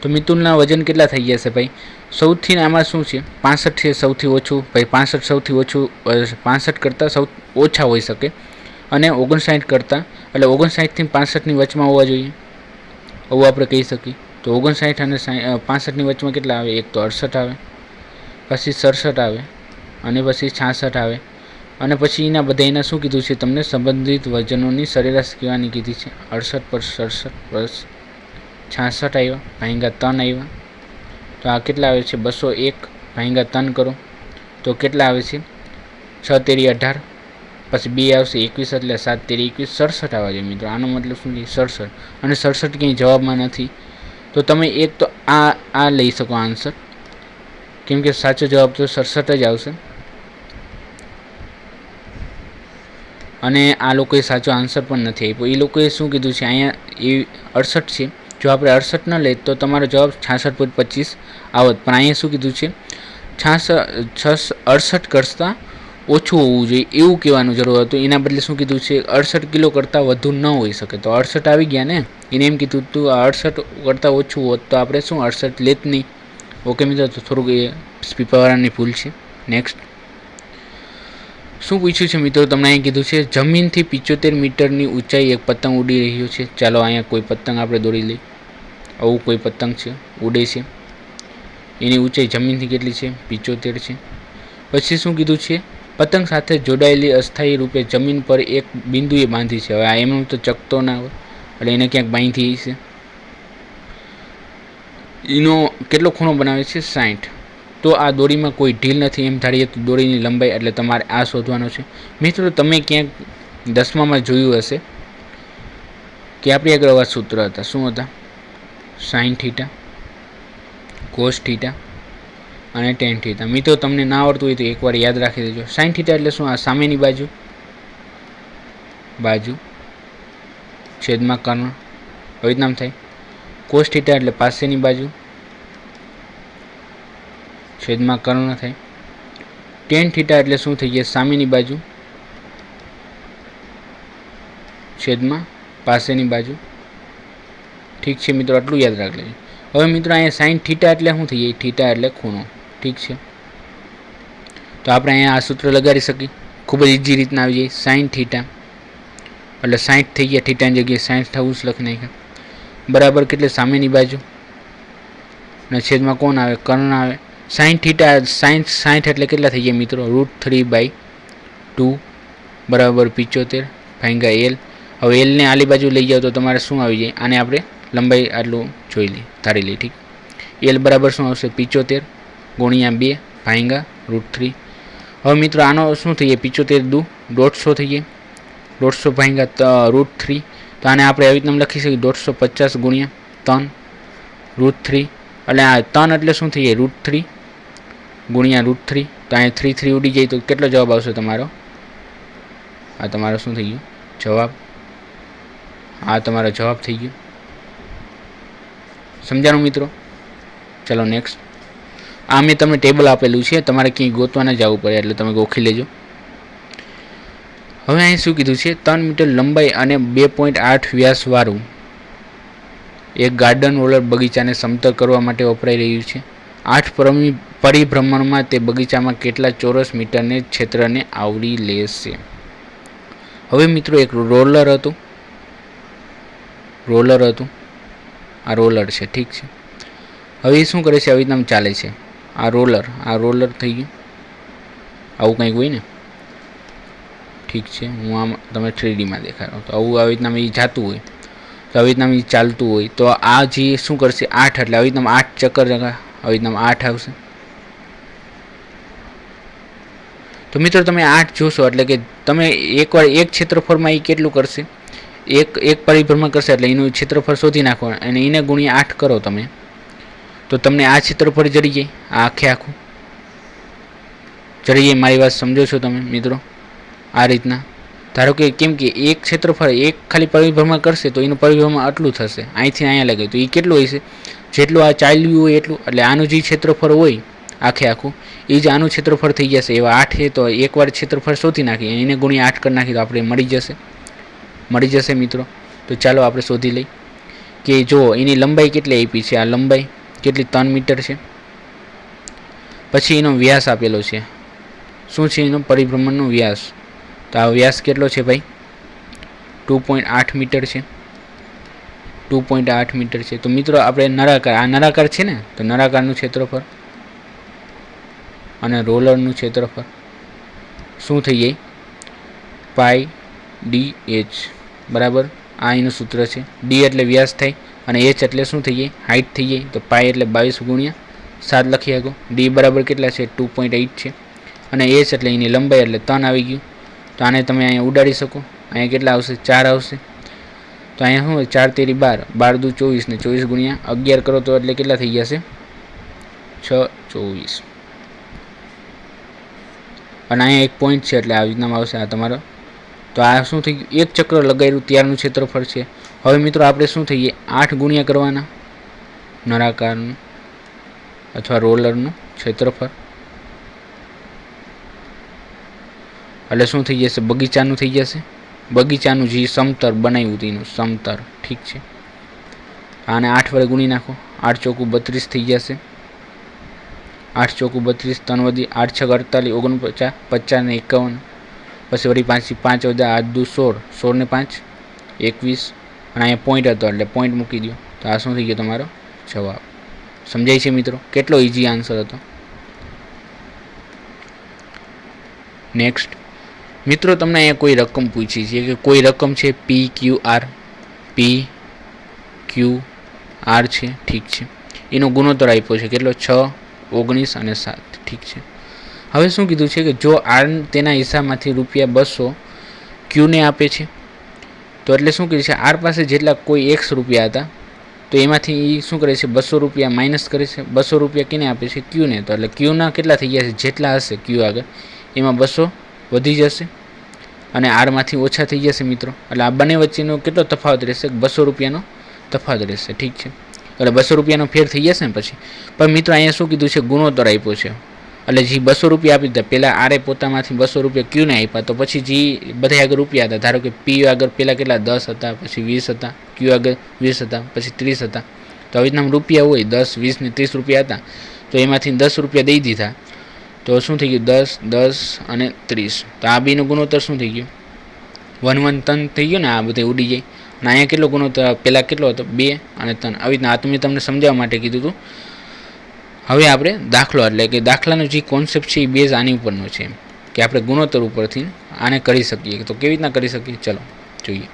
તો મિતુલના વજન કેટલા થઈ ગયા છે ભાઈ, સૌથી આમાં શું છે 65 છે સૌથી ઓછું. ભાઈ 65 સૌથી ઓછું, 65 કરતાં ઓછા હોઈ શકે, અને 59 કરતાં, એટલે 59 થી 65ની વચમાં હોવા જોઈએ, આવું આપણે કહી શકીએ. તો 59 અને 65ની વચમાં કેટલા આવે, એક તો 68 આવે, પછી 67 આવે, અને પછી 66 આવે, અને પછી એના બધા એના શું કીધું છે તમને, સંબંધિત વજનોની સરેરાશ કહેવાની કીધી છે. 68 પર 67 પ્લસ 66 આવ્યા ભાંગ્યા 3 આવ્યા, તો આ કેટલા આવે છે 201 ભાંગ્યા 3 કરો તો કેટલા આવે છે 6 તેરી 18, પછી 2 આવશે 21, એટલે 7 તેરી 21, 67 આવે છે મિત્રો. આનો મતલબ શું છે 67, અને 67 ક્યાંય જવાબમાં નથી. તો તમે એક તો આ લઈ શકો આન્સર, કેમ કે સાચો જવાબ તો 67 જ આવશે. અને આ લોકોએ સાચો આન્સર પણ નથી આપ્યો. એ લોકોએ શું કીધું છે અહીંયા એ 68 છે, જો આપણે 68 ન લે તો તમારો જવાબ 66.25 આવત. પણ અહીંયા શું કીધું છે 68 કરતાં ઓછું હોવું જોઈએ એવું કહેવાનું જરૂર હતું. એના બદલે શું કીધું છે 68 કિલો કરતાં વધુ ન હોઈ શકે. તો 68 આવી ગયા ને, એને એમ કીધું તું 68 કરતાં ઓછું હોત તો આપણે શું 68 લેત નહીં. ઓકે મિત્રો, તો થોડુંક એ સ્પીપરવાળાની ભૂલ છે. નેક્સ્ટ શું પૂછ્યું છે મિત્રો, તમને અહીં કીધું છે જમીનથી 75 મીટરની ઊંચાઈ એક પતંગ ઉડી રહ્યો છે. ચાલો અહીંયા કોઈ પતંગ આપણે દોરી લઈએ. આવું કોઈ પતંગ છે ઉડે છે, એની ઊંચાઈ જમીનથી કેટલી છે 75 છે. પછી શું કીધું છે પતંગ સાથે જોડાયેલી અસ્થાયી રૂપે જમીન પર એક બિંદુએ બાંધી છે. હવે આ એમનું તો ચકતો ના હોય એટલે એને ક્યાંક બાંધી છે. એનો કેટલો ખૂણો બનાવે છે 60. તો આ દોરીમાં કોઈ ઢીલ નથી એમ ધારીએ તો દોરીની લંબાઈ એટલે તમારે આ શોધવાનો છે. મિત્રો તમે ક્યાંક 10મામાં જોયું હશે કે આપણી આગળ આવા સૂત્ર હતા. શું હતા? sin θ, cos θ અને tan θ. મિત્રો તમને ના આવડતું હોય તો એકવાર યાદ રાખી દેજો. sin θ એટલે શું? આ સામેની બાજુ છેદમાં કર્ણ, હવે નામ થાય. cos θ એટલે પાસેની બાજુ છેદમાં કર્ણ થાય. tan θ એટલે શું થઈ જાય? સામેની બાજુ છેદમાં પાસેની બાજુ. ઠીક છે મિત્રો, આટલું યાદ રાખી લેજો. હવે મિત્રો અહીંયા sin θ એટલે શું થઈ જાય? θ એટલે ખૂણો. ઠીક છે, તો આપણે અહીંયા આ સૂત્ર લગાડી શકીએ. ખૂબ જ ઇઝી રીતના આવી જાય. sin θ એટલે 60 થઈ ગયા, થીટાની જગ્યાએ 60 થવું જ લખી નાખ્યા. બરાબર કેટલે? સામેની બાજુ અને છેદમાં કોણ આવે? કર્ણ આવે. sin θ 60 એટલે કેટલા થઈ ગયા મિત્રો? √3/2 બરાબર 75 ભાગ્યા L. હવે L ને આલી બાજુ લઈ જાઓ તો તમારે શું આવી જાય? આને આપણે લંબાઈ આટલું જોઈ લઈએ, ધારી લઈએ. ઠીક, L બરાબર શું આવશે? 75 ગુણ્યા 2 ભાગ્યા √3. હવે મિત્રો આનો શું થઈ જાય? 75 દુ 150 થઈ જાય, 150 ભાગ્યા √3. તો આને આપણે આવી રીતના લખી શકીએ 150 ગુણ્યા 3 √3. એટલે આ 3 એટલે શું થઈ જાય? √3 ગુણ્યા √3. તો અહીંયા 3 3 ઉડી જાય તો કેટલો જવાબ આવશે તમારો? આ તમારો શું થઈ ગયું? જવાબ. આ તમારો જવાબ થઈ ગયો. સમજાણું મિત્રો? ચલો નેક્સ્ટ. આ મેં તમને ટેબલ આપેલું છે, તમારે ક્યાંય ગોતવા ન જવું પડે એટલે તમે ગોખી લેજો. હવે અહીં શું કીધું છે? 3 મીટર લંબાઈ અને 2.8 વ્યાસવાળું એક ગાર્ડન રોલર બગીચાને સમતલ કરવા માટે વપરાઈ રહ્યું છે. 8 પરિભ્રમણમાં તે બગીચામાં કેટલા ચોરસ મીટરને ક્ષેત્રને આવરી લેશે? હવે મિત્રો એક રોલર હતું, આ રોલર છે. ઠીક છે, હવે એ શું કરે છે? આવી રીતના ચાલે છે. આ રોલર થઈ ગયું. આવું કંઈક હોય ને. ઠીક છે, હું આમ તમે 3Dમાં દેખાડો તો આવું આવી રીતના એ જાતું હોય, તો આવી રીતના એ ચાલતું હોય તો આ જે શું કરશે? 8 એટલે આવી રીતના 8 ચક્કર આવી રીતના 8 આવશે. તો મિત્રો તમે 8 જોશો એટલે કે તમે એકવાર એક ક્ષેત્રફળમાં એ કેટલું કરશે? એક પરિભ્રમણ કરશે એટલે એનું ક્ષેત્રફળ શોધી નાખો અને એને ગુણ્યા 8 કરો તમે તો તમને આ ક્ષેત્રફળ જડી જાય. આ આખું જડી જાય. મારી વાત સમજો છો તમે મિત્રો? આ રીતના ધારો કે કેમ કે એક ક્ષેત્રફળ એક ખાલી પરિભ્રમણ કરશે તો એનું પરિભ્રમણ આટલું થશે, અહીંથી અહીંયા લગે તો એ કેટલું હોય છે? જેટલું આ ચાલ્યું હોય એટલું. એટલે આનું જે ક્ષેત્રફળ હોય આખું એ જ આનું ક્ષેત્રફળ થઈ જશે. એવા 8 છે તો એકવાર ક્ષેત્રફળ શોધી નાખીએ, એને ગુણ્યા 8 કરી નાખીએ તો આપણે મળી જશે મિત્રો. તો ચાલો આપણે શોધી લઈએ કે જો એની લંબાઈ કેટલી આપી છે. આ લંબાઈ કેટલી? 3 મીટર છે. પછી એનો વ્યાસ આપેલો છે. શું છે એનો? પરિભ્રમણનો વ્યાસ. તો આ વ્યાસ કેટલો છે ભાઈ? 2.8 મીટર છે. 2.8 મીટર છે. તો મિત્રો આપણે નળાકાર છે ને, તો નળાકારનું ક્ષેત્રફળ અને રોલરનું ક્ષેત્રફળ શું થઈ જાય? π/d/h બરાબર. આ એનું સૂત્ર છે. d એટલે વ્યાસ થાય અને h એટલે શું થઈ જાય? હાઇટ થઈ જાય. તો π એટલે 22 ગુણ્યા 7 લખી શકો. d બરાબર કેટલા છે? 2.8 છે અને h એટલે એની લંબાઈ એટલે 3 આવી ગયું. તો આને તમે અહીંયા ઉડાડી શકો. અહીંયા કેટલા આવશે? 4 આવશે. તો અહીંયા શું? 4 તેરી 12, 12 દુ 24 ને 24 ગુણ્યા 11 કરો તો એટલે કેટલા થઈ જશે? 6 24. અને અહીંયા એક પોઈન્ટ છે એટલે આવી રીતના આવશે આ તમારો. તો આ શું થઈ ગયું? એક ચક્ર લગાવ્યું ત્યારનું ક્ષેત્રફળ છે. હવે મિત્રો આપણે શું થઈએ 8 ગુણ્યા કરવાના નળાકારનું અથવા રોલરનું ક્ષેત્રફળ, એટલે શું થઈ જશે બગીચાનું થઈ જશે, બગીચાનું જે સમતર બનાવ્યું તેનું સમતર, ઠીક છે। આને 8 વડે ગુણી નાખો, 8 ચોકું 32 થઈ જશે, 8 ચોકું 32, 3 વધી 8 છ 48, 49, 50 ને 51, પછી વળી 5 વધ્યા 8 દુ 16, 16 ને 5 21, અને અહીંયા પોઈન્ટ હતો એટલે પોઈન્ટ મૂકી દો, તો આ શું થઈ ગયો તમારો જવાબ। સમજાય છે મિત્રો? કેટલો ઇઝી આન્સર હતો। નેક્સ્ટ મિત્રો, તમને અહીંયા કોઈ રકમ પૂછી છે કે કોઈ રકમ છે PQR, PQR છે, ઠીક છે। એનો ગુણોત્તર આપ્યો છે કેટલો 6, 19 અને 7, ઠીક છે। હવે શું કીધું છે કે જો R તેના હિસ્સામાંથી રૂપિયા 200 Q ને આપે છે, તો એટલે શું કરે છે R પાસે જેટલા કોઈ X રૂપિયા હતા તો એમાંથી શું કરે છે 200 રૂપિયા માઇનસ કરે છે, 200 રૂપિયા કેને આપે છે Q ને, તો એટલે Q ના કેટલા થઈ ગયા છે જેટલા હશે Q આગળ એમાં 200 વધી જશે અને R માંથી ઓછા થઈ જશે મિત્રો, એટલે આ બંને વચ્ચેનો કેટલો તફાવત રહેશે 200 રૂપિયાનો તફાવત રહેશે, ઠીક છે। એટલે 200 રૂપિયાનો ફેર થઈ જશે ને પછી, પણ મિત્રો અહીંયા શું કીધું છે ગુણોત્તર આપ્યો છે, એટલે જે 200 રૂપિયા આપી દીધા પહેલાં આરે પોતામાંથી 200 રૂપિયા Q ને આપ્યા, તો પછી જે બધા આગળ રૂપિયા હતા, ધારો કે P આગળ પહેલાં કેટલા 10 હતા, પછી 20 હતા, Q આગળ 20 હતા, પછી 30 હતા, તો આવી રીતના રૂપિયા હોય 10, 20 ને 30 રૂપિયા હતા, તો એમાંથી 10 રૂપિયા દઈ દીધા, તો શું થઈ ગયું 10, 10 અને 30, તો આ બેનો ગુણોત્તર શું થઈ ગયો 1, 1, 3 થઈ ગયો ને, આ બધે ઉડી જાય। અને અહીંયા કેટલો ગુણોત્તર પહેલાં કેટલો હતો 2 અને 3, આવી રીતના આ તો મેં તમને સમજાવવા માટે કીધું હતું। હવે આપણે દાખલો એટલે કે દાખલાનો જે કોન્સેપ્ટ છે એ બેઝ આની ઉપરનો છે કે આપણે ગુણોત્તર ઉપરથી આને કરી શકીએ, તો કેવી રીતના કરી શકીએ ચલો જોઈએ।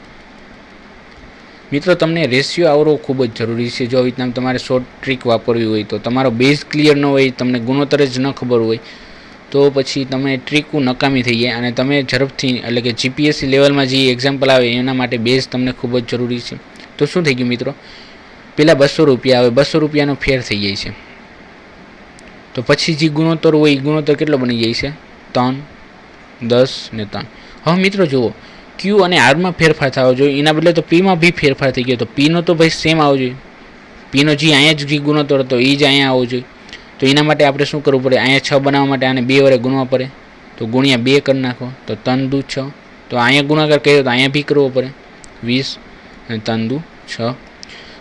મિત્રો તમને રેશિયો આવડવો ખૂબ જ જરૂરી છે, જો આવી રીતના તમારે શોર્ટ ટ્રીક વાપરવી હોય તો, તમારો બેઝ ક્લિયર ન હોય, તમને ગુણોત્તર જ ન ખબર હોય તો પછી તમે ટ્રીકું નકામી થઈ જાય અને તમે ઝડપથી એટલે કે GPSC લેવલમાં જે એક્ઝામ્પલ આવે એના માટે બેઝ તમને ખૂબ જ જરૂરી છે। તો શું થઈ ગયું મિત્રો, પહેલાં 200 રૂપિયા આવે, 200 રૂપિયાનો ફેર થઈ જાય છે, તો પછી જે ગુણોત્તર હોય એ ગુણોત્તર કેટલો બની જાય છે 3, 10 ને 3। હવે મિત્રો જુઓ Q અને R માં ફેરફાર થવો જોઈએ, એના બદલે તો P માં બી ફેરફાર થઈ ગયો, તો P નો તો ભાઈ સેમ આવવો જોઈએ, P નો જે અહીંયા જ જે ગુણોત્તર હતો એ જ અહીંયા આવવો જોઈએ, તો એના માટે આપણે શું કરવું પડે, અહીંયા 6 બનાવવા માટે આને 2 વડે ગુણવા પડે, તો ગુણ્યા 2 કરી નાખો, તો 3 દુ 6, તો અહીંયા ગુણાકાર કર્યો તો અહીંયા બી કરવો પડે 20 અને 3 દુ 6।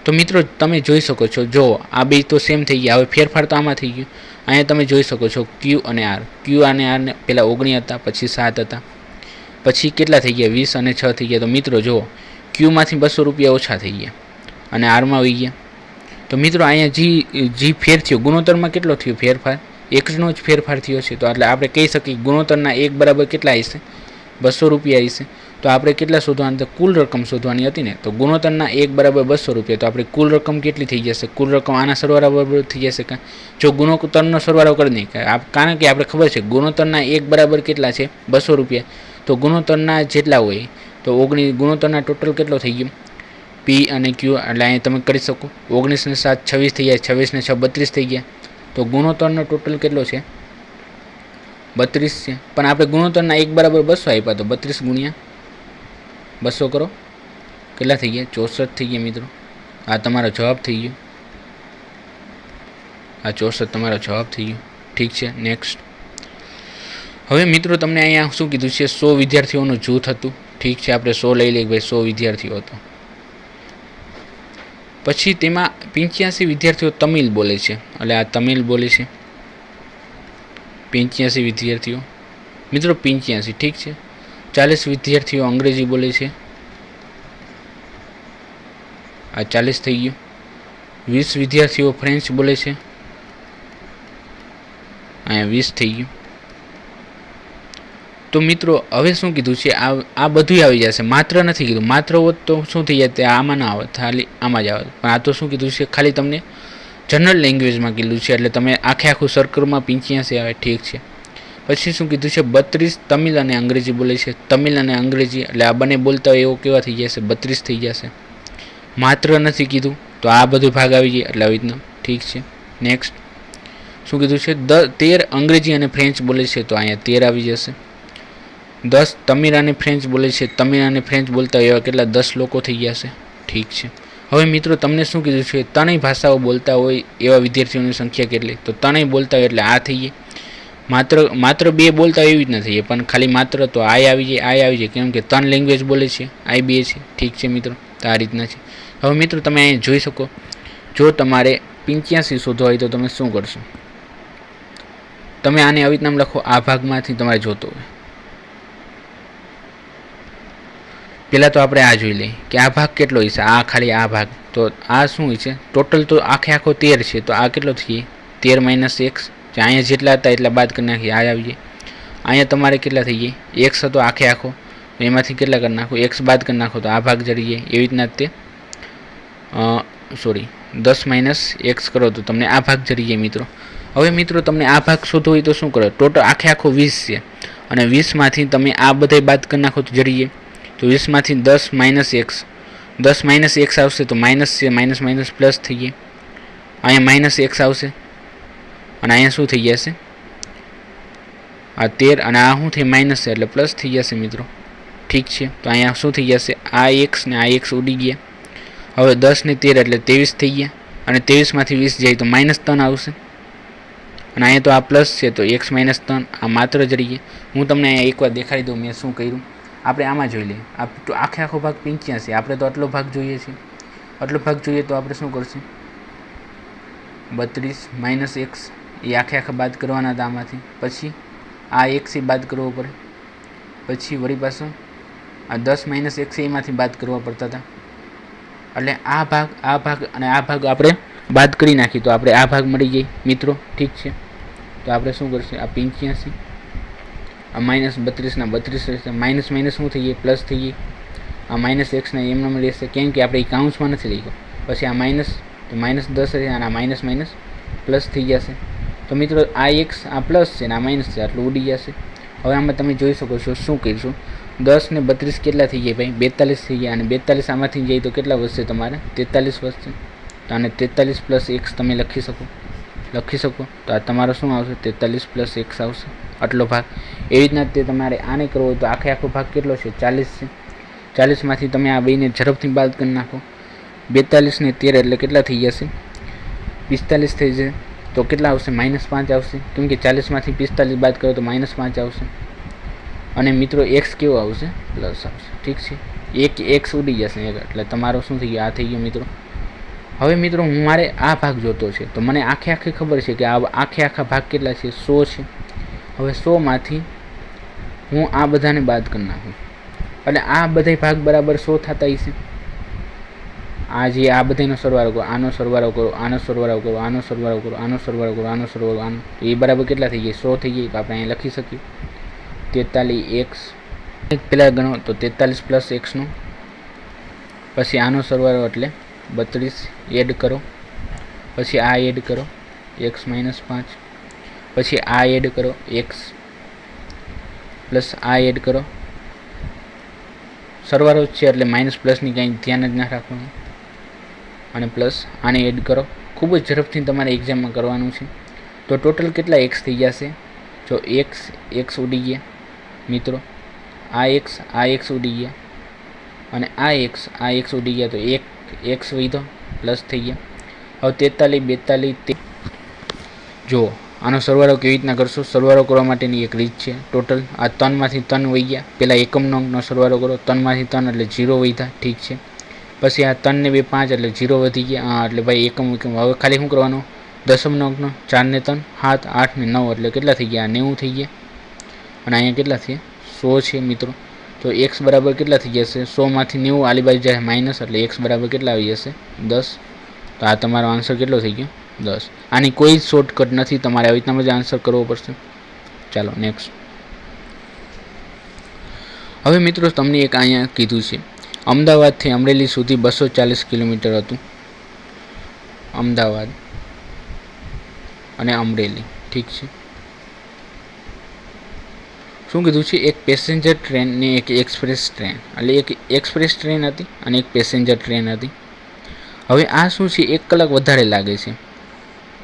તો મિત્રો તમે જોઈ શકો છો, જો આ બે તો સેમ થઈ ગયા, હવે ફેરફાર તો આમાં થઈ ગયો, અહીંયા તમે જોઈ શકો છો Q અને R, Q અને R ને પહેલાં 19 હતા, પછી 7 હતા, પછી કેટલા થઈ ગયા 20 અને 6 થઈ ગયા, તો મિત્રો જુઓ Q માંથી 200 રૂપિયા ઓછા થઈ ગયા અને R માં આવી ગયા, તો મિત્રો અહીંયા જે ફેર થયો ગુણોત્તરમાં કેટલો થયો ફેરફાર, એકનો જ ફેરફાર થયો છે, તો એટલે આપણે કહી શકીએ ગુણોત્તરના 1 બરાબર કેટલા હશે 200 રૂપિયા હશે, તો આપણે કેટલા શોધવાની, કુલ રકમ શોધવાની હતી ને, તો ગુણોત્તરના 1 બરાબર 200 રૂપિયા, તો આપણે કુલ રકમ કેટલી થઈ જશે, કુલ રકમ આના સરવાળા બરાબર થઈ જશે, જો ગુણોત્તરનો સરવાળો કરી નહીં, કારણ કે આપણે ખબર છે ગુણોત્તરના 1 બરાબર કેટલા છે 200 રૂપિયા, તો ગુણોત્તરના જેટલા હોય તો 19 ગુણોત્તરના ટોટલ કેટલો થઈ ગયો P અને Q, એટલે અહીંયા તમે કરી શકો 19 ને 7 26 થઈ જાય, 26 ને 6 32 થઈ ગયા, તો ગુણોત્તરનો ટોટલ કેટલો છે 32 છે, પણ આપણે ગુણોત્તરના 1 બરાબર 200 આપ્યા, તો 32 ગુણ્યા 200 કરો કેટલા થઈ ગયા 64 થઈ ગયા મિત્રો, આ તમારો જવાબ થઈ ગયો, આ 64 તમારો જવાબ થઈ ગયો, ઠીક છે। નેક્સ્ટ હવે મિત્રો તમને અહીંયા શું કીધું છે 100 વિદ્યાર્થીઓનું જૂથ હતું, ઠીક છે, આપણે 100 લઈ લઈએ ભાઈ 100 વિદ્યાર્થીઓ હતો, પછી તેમાં 85 વિદ્યાર્થીઓ તમિલ બોલે છે, એટલે આ તમિલ બોલે છે 85 વિદ્યાર્થીઓ મિત્રો 85, ઠીક છે। 40 વિદ્યાર્થીઓ અંગ્રેજી બોલે છે, આ 40 થઈ ગયું, 20 વિદ્યાર્થીઓ ફ્રેન્ચ બોલે છે, અહીંયા 20 થઈ ગયું, તો મિત્રો હવે શું કીધું છે આ બધું આવી જશે, માત્ર નથી કીધું, માત્ર હોત તો શું થઈ જાય તે આમાં ના આવે, ખાલી આમાં જ આવે, પણ આ તો શું કીધું છે ખાલી તમને જનરલ લેંગ્વેજમાં કીધું છે, એટલે તમે આખું સર્કલમાં 85 આવે, ઠીક છે। પછી શું કીધું છે 32 તમિલ અને અંગ્રેજી બોલે છે, તમિલ અને અંગ્રેજી એટલે આ બંને બોલતા હોય એવો કેવા થઈ જશે 32 થઈ જશે, માત્ર નથી કીધું તો આ બધું ભાગ આવી જાય એટલે આવી રીતના, ઠીક છે। નેક્સ્ટ શું કીધું છે 13 અંગ્રેજી અને ફ્રેન્ચ બોલે છે, તો અહીંયા 13 આવી જશે, 10 તમિલ અને ફ્રેન્ચ બોલે છે, તમિલ અને ફ્રેન્ચ બોલતા એવા કેટલા 10 લોકો થઈ ગયા છે, ઠીક છે. હવે મિત્રો તમને શું કીધું છે, ત્રણેય ભાષાઓ બોલતા હોય એવા વિદ્યાર્થીઓની સંખ્યા કેટલી? તો ત્રણેય બોલતા હોય એટલે આ થઈ જાય. માત્ર બે બોલતા હોય એવી જ નથી, પણ ખાલી માત્ર તો આઈ આવી જાય, કેમ કે ત્રણ લેંગ્વેજ બોલે છે, આઈ બે છે. ઠીક છે મિત્રો, તો આ રીતના છે. હવે મિત્રો તમે અહીંયા જોઈ શકો, જો તમારે 85 શોધવા હોય તો તમે શું કરશો? તમે આને આવી રીતના લખો, આ ભાગમાંથી તમારે જોતો હોય. પહેલાં તો આપણે આ જોઈ લઈએ કે આ ભાગ કેટલો હશે. આ ખાલી આ ભાગ, તો આ શું છે? ટોટલ તો આખો 13 છે, તો આ કેટલો થઈએ? 13 - x. અહીંયા જેટલા હતા એટલા બાદ કરી નાખીએ, આ આવી જાય. અહીંયા તમારે કેટલા થઈ જાય? x હતો આખો, એમાંથી કેટલા કરી નાખો? x બાદ કરી નાખો, તો આ ભાગ જડી જાય. એવી રીતના તે 10 - x કરો તો તમને આ ભાગ જડી જાય મિત્રો. હવે મિત્રો તમને આ ભાગ શોધવો હોય તો શું કરો? ટોટલ આખો 20 છે, અને 20માંથી તમે આ બધા બાદ કરી નાખો તો જડી જાય. તો 20માંથી 10 - x, 10 - x આવશે તો માઇનસ છે, માઇનસ પ્લસ થઈ જાય. અહીંયા -x આવશે, અને અહીંયા શું થઈ જશે? આ 13, અને આ શું થઈ? માઇનસ છે એટલે પ્લસ થઈ જશે મિત્રો. ઠીક છે, તો અહીંયા શું થઈ જશે? આ x ને આ x ઉડી ગયા. હવે 10 ને 13 એટલે 23 થઈ ગયા, અને 23માંથી 20 જાય તો -3 આવશે, અને અહીંયા તો આ પ્લસ છે તો x - 3 આ માત્ર જડી ગયા. હું તમને અહીંયા એકવાર દેખાડી દઉં મેં શું કર્યું. આપણે આમાં જોઈ લઈએ. આખો ભાગ 85, આપણે તો આટલો ભાગ જોઈએ છે. આટલો ભાગ જોઈએ તો આપણે શું કરશું? 32 - x એ આખા બાદ કરવાના હતા આમાંથી. પછી આ x એ બાદ કરવો પડે. પછી વળી પાછું આ 10 - x એમાંથી બાદ કરવા પડતા હતા. એટલે આ ભાગ અને આ ભાગ આપણે બાદ કરી નાખી તો આપણે આ ભાગ મળી જાય મિત્રો. ઠીક છે, તો આપણે શું કરશું? આ 85, આ -32 ના 32 માઇનસ શું થઈ જાય? પ્લસ થઈ જાય. આ -x ને એમને મળી જશે, કેમ કે આપણે એ કાઉન્સમાં નથી લખ્યો. પછી આ માઇનસ તો -10 અને આ માઇનસ પ્લસ થઈ જશે. તો મિત્રો આ x આ પ્લસ છે ને આ માઇનસ છે, આટલું ઉડી જશે. હવે આમાં તમે જોઈ શકો છો શું કરીશું? 10 ને 32 કેટલા થઈ જાય ભાઈ? 42 થઈ ગયા, અને 42 આમાંથી જાય તો કેટલા વધશે તમારે? 43 વધશે. તો આને 43 + x તમે લખી શકો. તો આ તમારો શું આવશે? 43 + x આવશે, આટલો ભાગ. એવી રીતના તે તમારે આને કરવો હોય તો આખો ભાગ કેટલો છે? 40 છે. 40માંથી તમે આ બેને ઝડપથી બાદ કરી નાખો. 42 ને 13 એટલે કેટલા થઈ જશે? 45 થઈ જશે. તો કેટલા આવશે? -5 આવશે, કેમ કે 40માંથી 45 બાદ કરો તો -5 આવશે. અને મિત્રો x કેવો આવશે? પ્લસ આવશે. ઠીક છે, એક x ઉડી જશે એટલે તમારો શું થઈ ગયો? આ થઈ ગયો મિત્રો. હવે મિત્રો મારે આ ભાગ જોતો છે, તો મને આખી ખબર છે કે આ આખા ભાગ કેટલા છે? 100 છે. હવે 100માંથી હું આ બધાને બાદ કરી નાખું, એટલે આ બધા ભાગ બરાબર 100 થતા હશે. આ બધાનો સરવાળો કરો, આનો સરવાળો કરો, આનો સરવાળો કરો, આનો સરવાળો કરો, આનો સરવાળો કરો, આનો સરવાળો, આનો, એ બરાબર કેટલા થઈ જાય? 100 થઈ જાય. તો આપણે અહીં લખી શકીએ 43x. પહેલાં ગણો તો 43 + x નો, પછી આનો સરવાળો એટલે 32 એડ કરો, પછી આ એડ કરો x - 5, પછી આ એડ કરો x પ્લસ આ એડ કરો. સરવાળો છે એટલે માઇનસ પ્લસની કંઈ ધ્યાન જ ના રાખવાનું, અને પ્લસ આને એડ કરો. ખૂબ જ ઝડપથી તમારે એક્ઝામમાં કરવાનું છે. તો ટોટલ કેટલા x થઈ જશે? જો x ઉડી ગયા મિત્રો, આ x ઉડી ગયા, અને આ x ઉડી ગયા, તો એક x વધ્યો પ્લસ થઈ ગયા. હવે 43 42 જુઓ આનો સરવાળો કેવી રીતના કરશો? સરવાળો કરવા માટેની એક રીત છે. ટોટલ આ 3માંથી 3 વહી ગયા. પહેલાં એકમનો અંકનો સરવાળો કરો, 3માંથી 3 એટલે 0 વધ્યા. ઠીક છે, પછી આ 3 ને 2 5 એટલે 0 વધી ગયા. એટલે ભાઈ એકમ. હવે ખાલી શું કરવાનું? દશમનો અંકનો 4 ને 3 7 8 ને 9 એટલે કેટલા થઈ ગયા? 90 થઈ ગયા. અને અહીંયા કેટલા થયા? 100 છે મિત્રો. તો x બરાબર કેટલા થઈ જશે? 100માંથી 90 આલી બાજુ જાય માઇનસ, એટલે x બરાબર કેટલા આવી જશે? 10. તો આ તમારો આન્સર કેટલો થઈ ગયો? 10. આની કોઈ જ શોર્ટકટ નથી, તમારે આવી રીતના જ આન્સર કરવો પડશે. ચાલો નેક્સ્ટ. હવે મિત્રો તમને એક અહીંયા કીધું છે, અમદાવાદથી અમરેલી સુધી 240 કિલોમીટર હતું. અમદાવાદ અને અમરેલી. ઠીક છે, શું કીધું છે? એક પેસેન્જર ટ્રેન ને એક એક્સપ્રેસ ટ્રેન, એટલે એક એક્સપ્રેસ ટ્રેન હતી અને એક પેસેન્જર ટ્રેન હતી. હવે આ શું છે? 1 કલાક વધારે લાગે છે.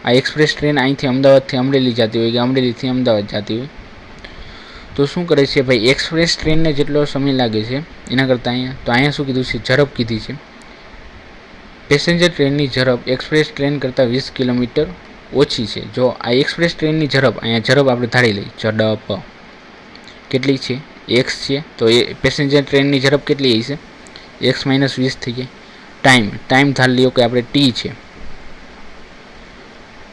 આ એક્સપ્રેસ ટ્રેન અહીંથી અમદાવાદથી અમરેલી જતી હોય કે અમરેલીથી અમદાવાદ જતી હોય, તો શું કરે છે ભાઈ? એક્સપ્રેસ ટ્રેનને જેટલો સમય લાગે છે એના કરતાં અહીંયા શું કીધું છે? ઝડપ કીધી છે. પેસેન્જર ટ્રેનની ઝડપ એક્સપ્રેસ ટ્રેન કરતાં 20 કિલોમીટર ઓછી છે. જો આ એક્સપ્રેસ ટ્રેનની ઝડપ, અહીંયા ઝડપ આપણે ધારી લઈએ, ઝડપ કેટલી છે, x છે, તો એ પેસેન્જર ટ્રેનની ઝડપ કેટલી હશે, x - 20 થઈ જાય. ટાઈમ ધારી લ્યો કે આપણે t છે,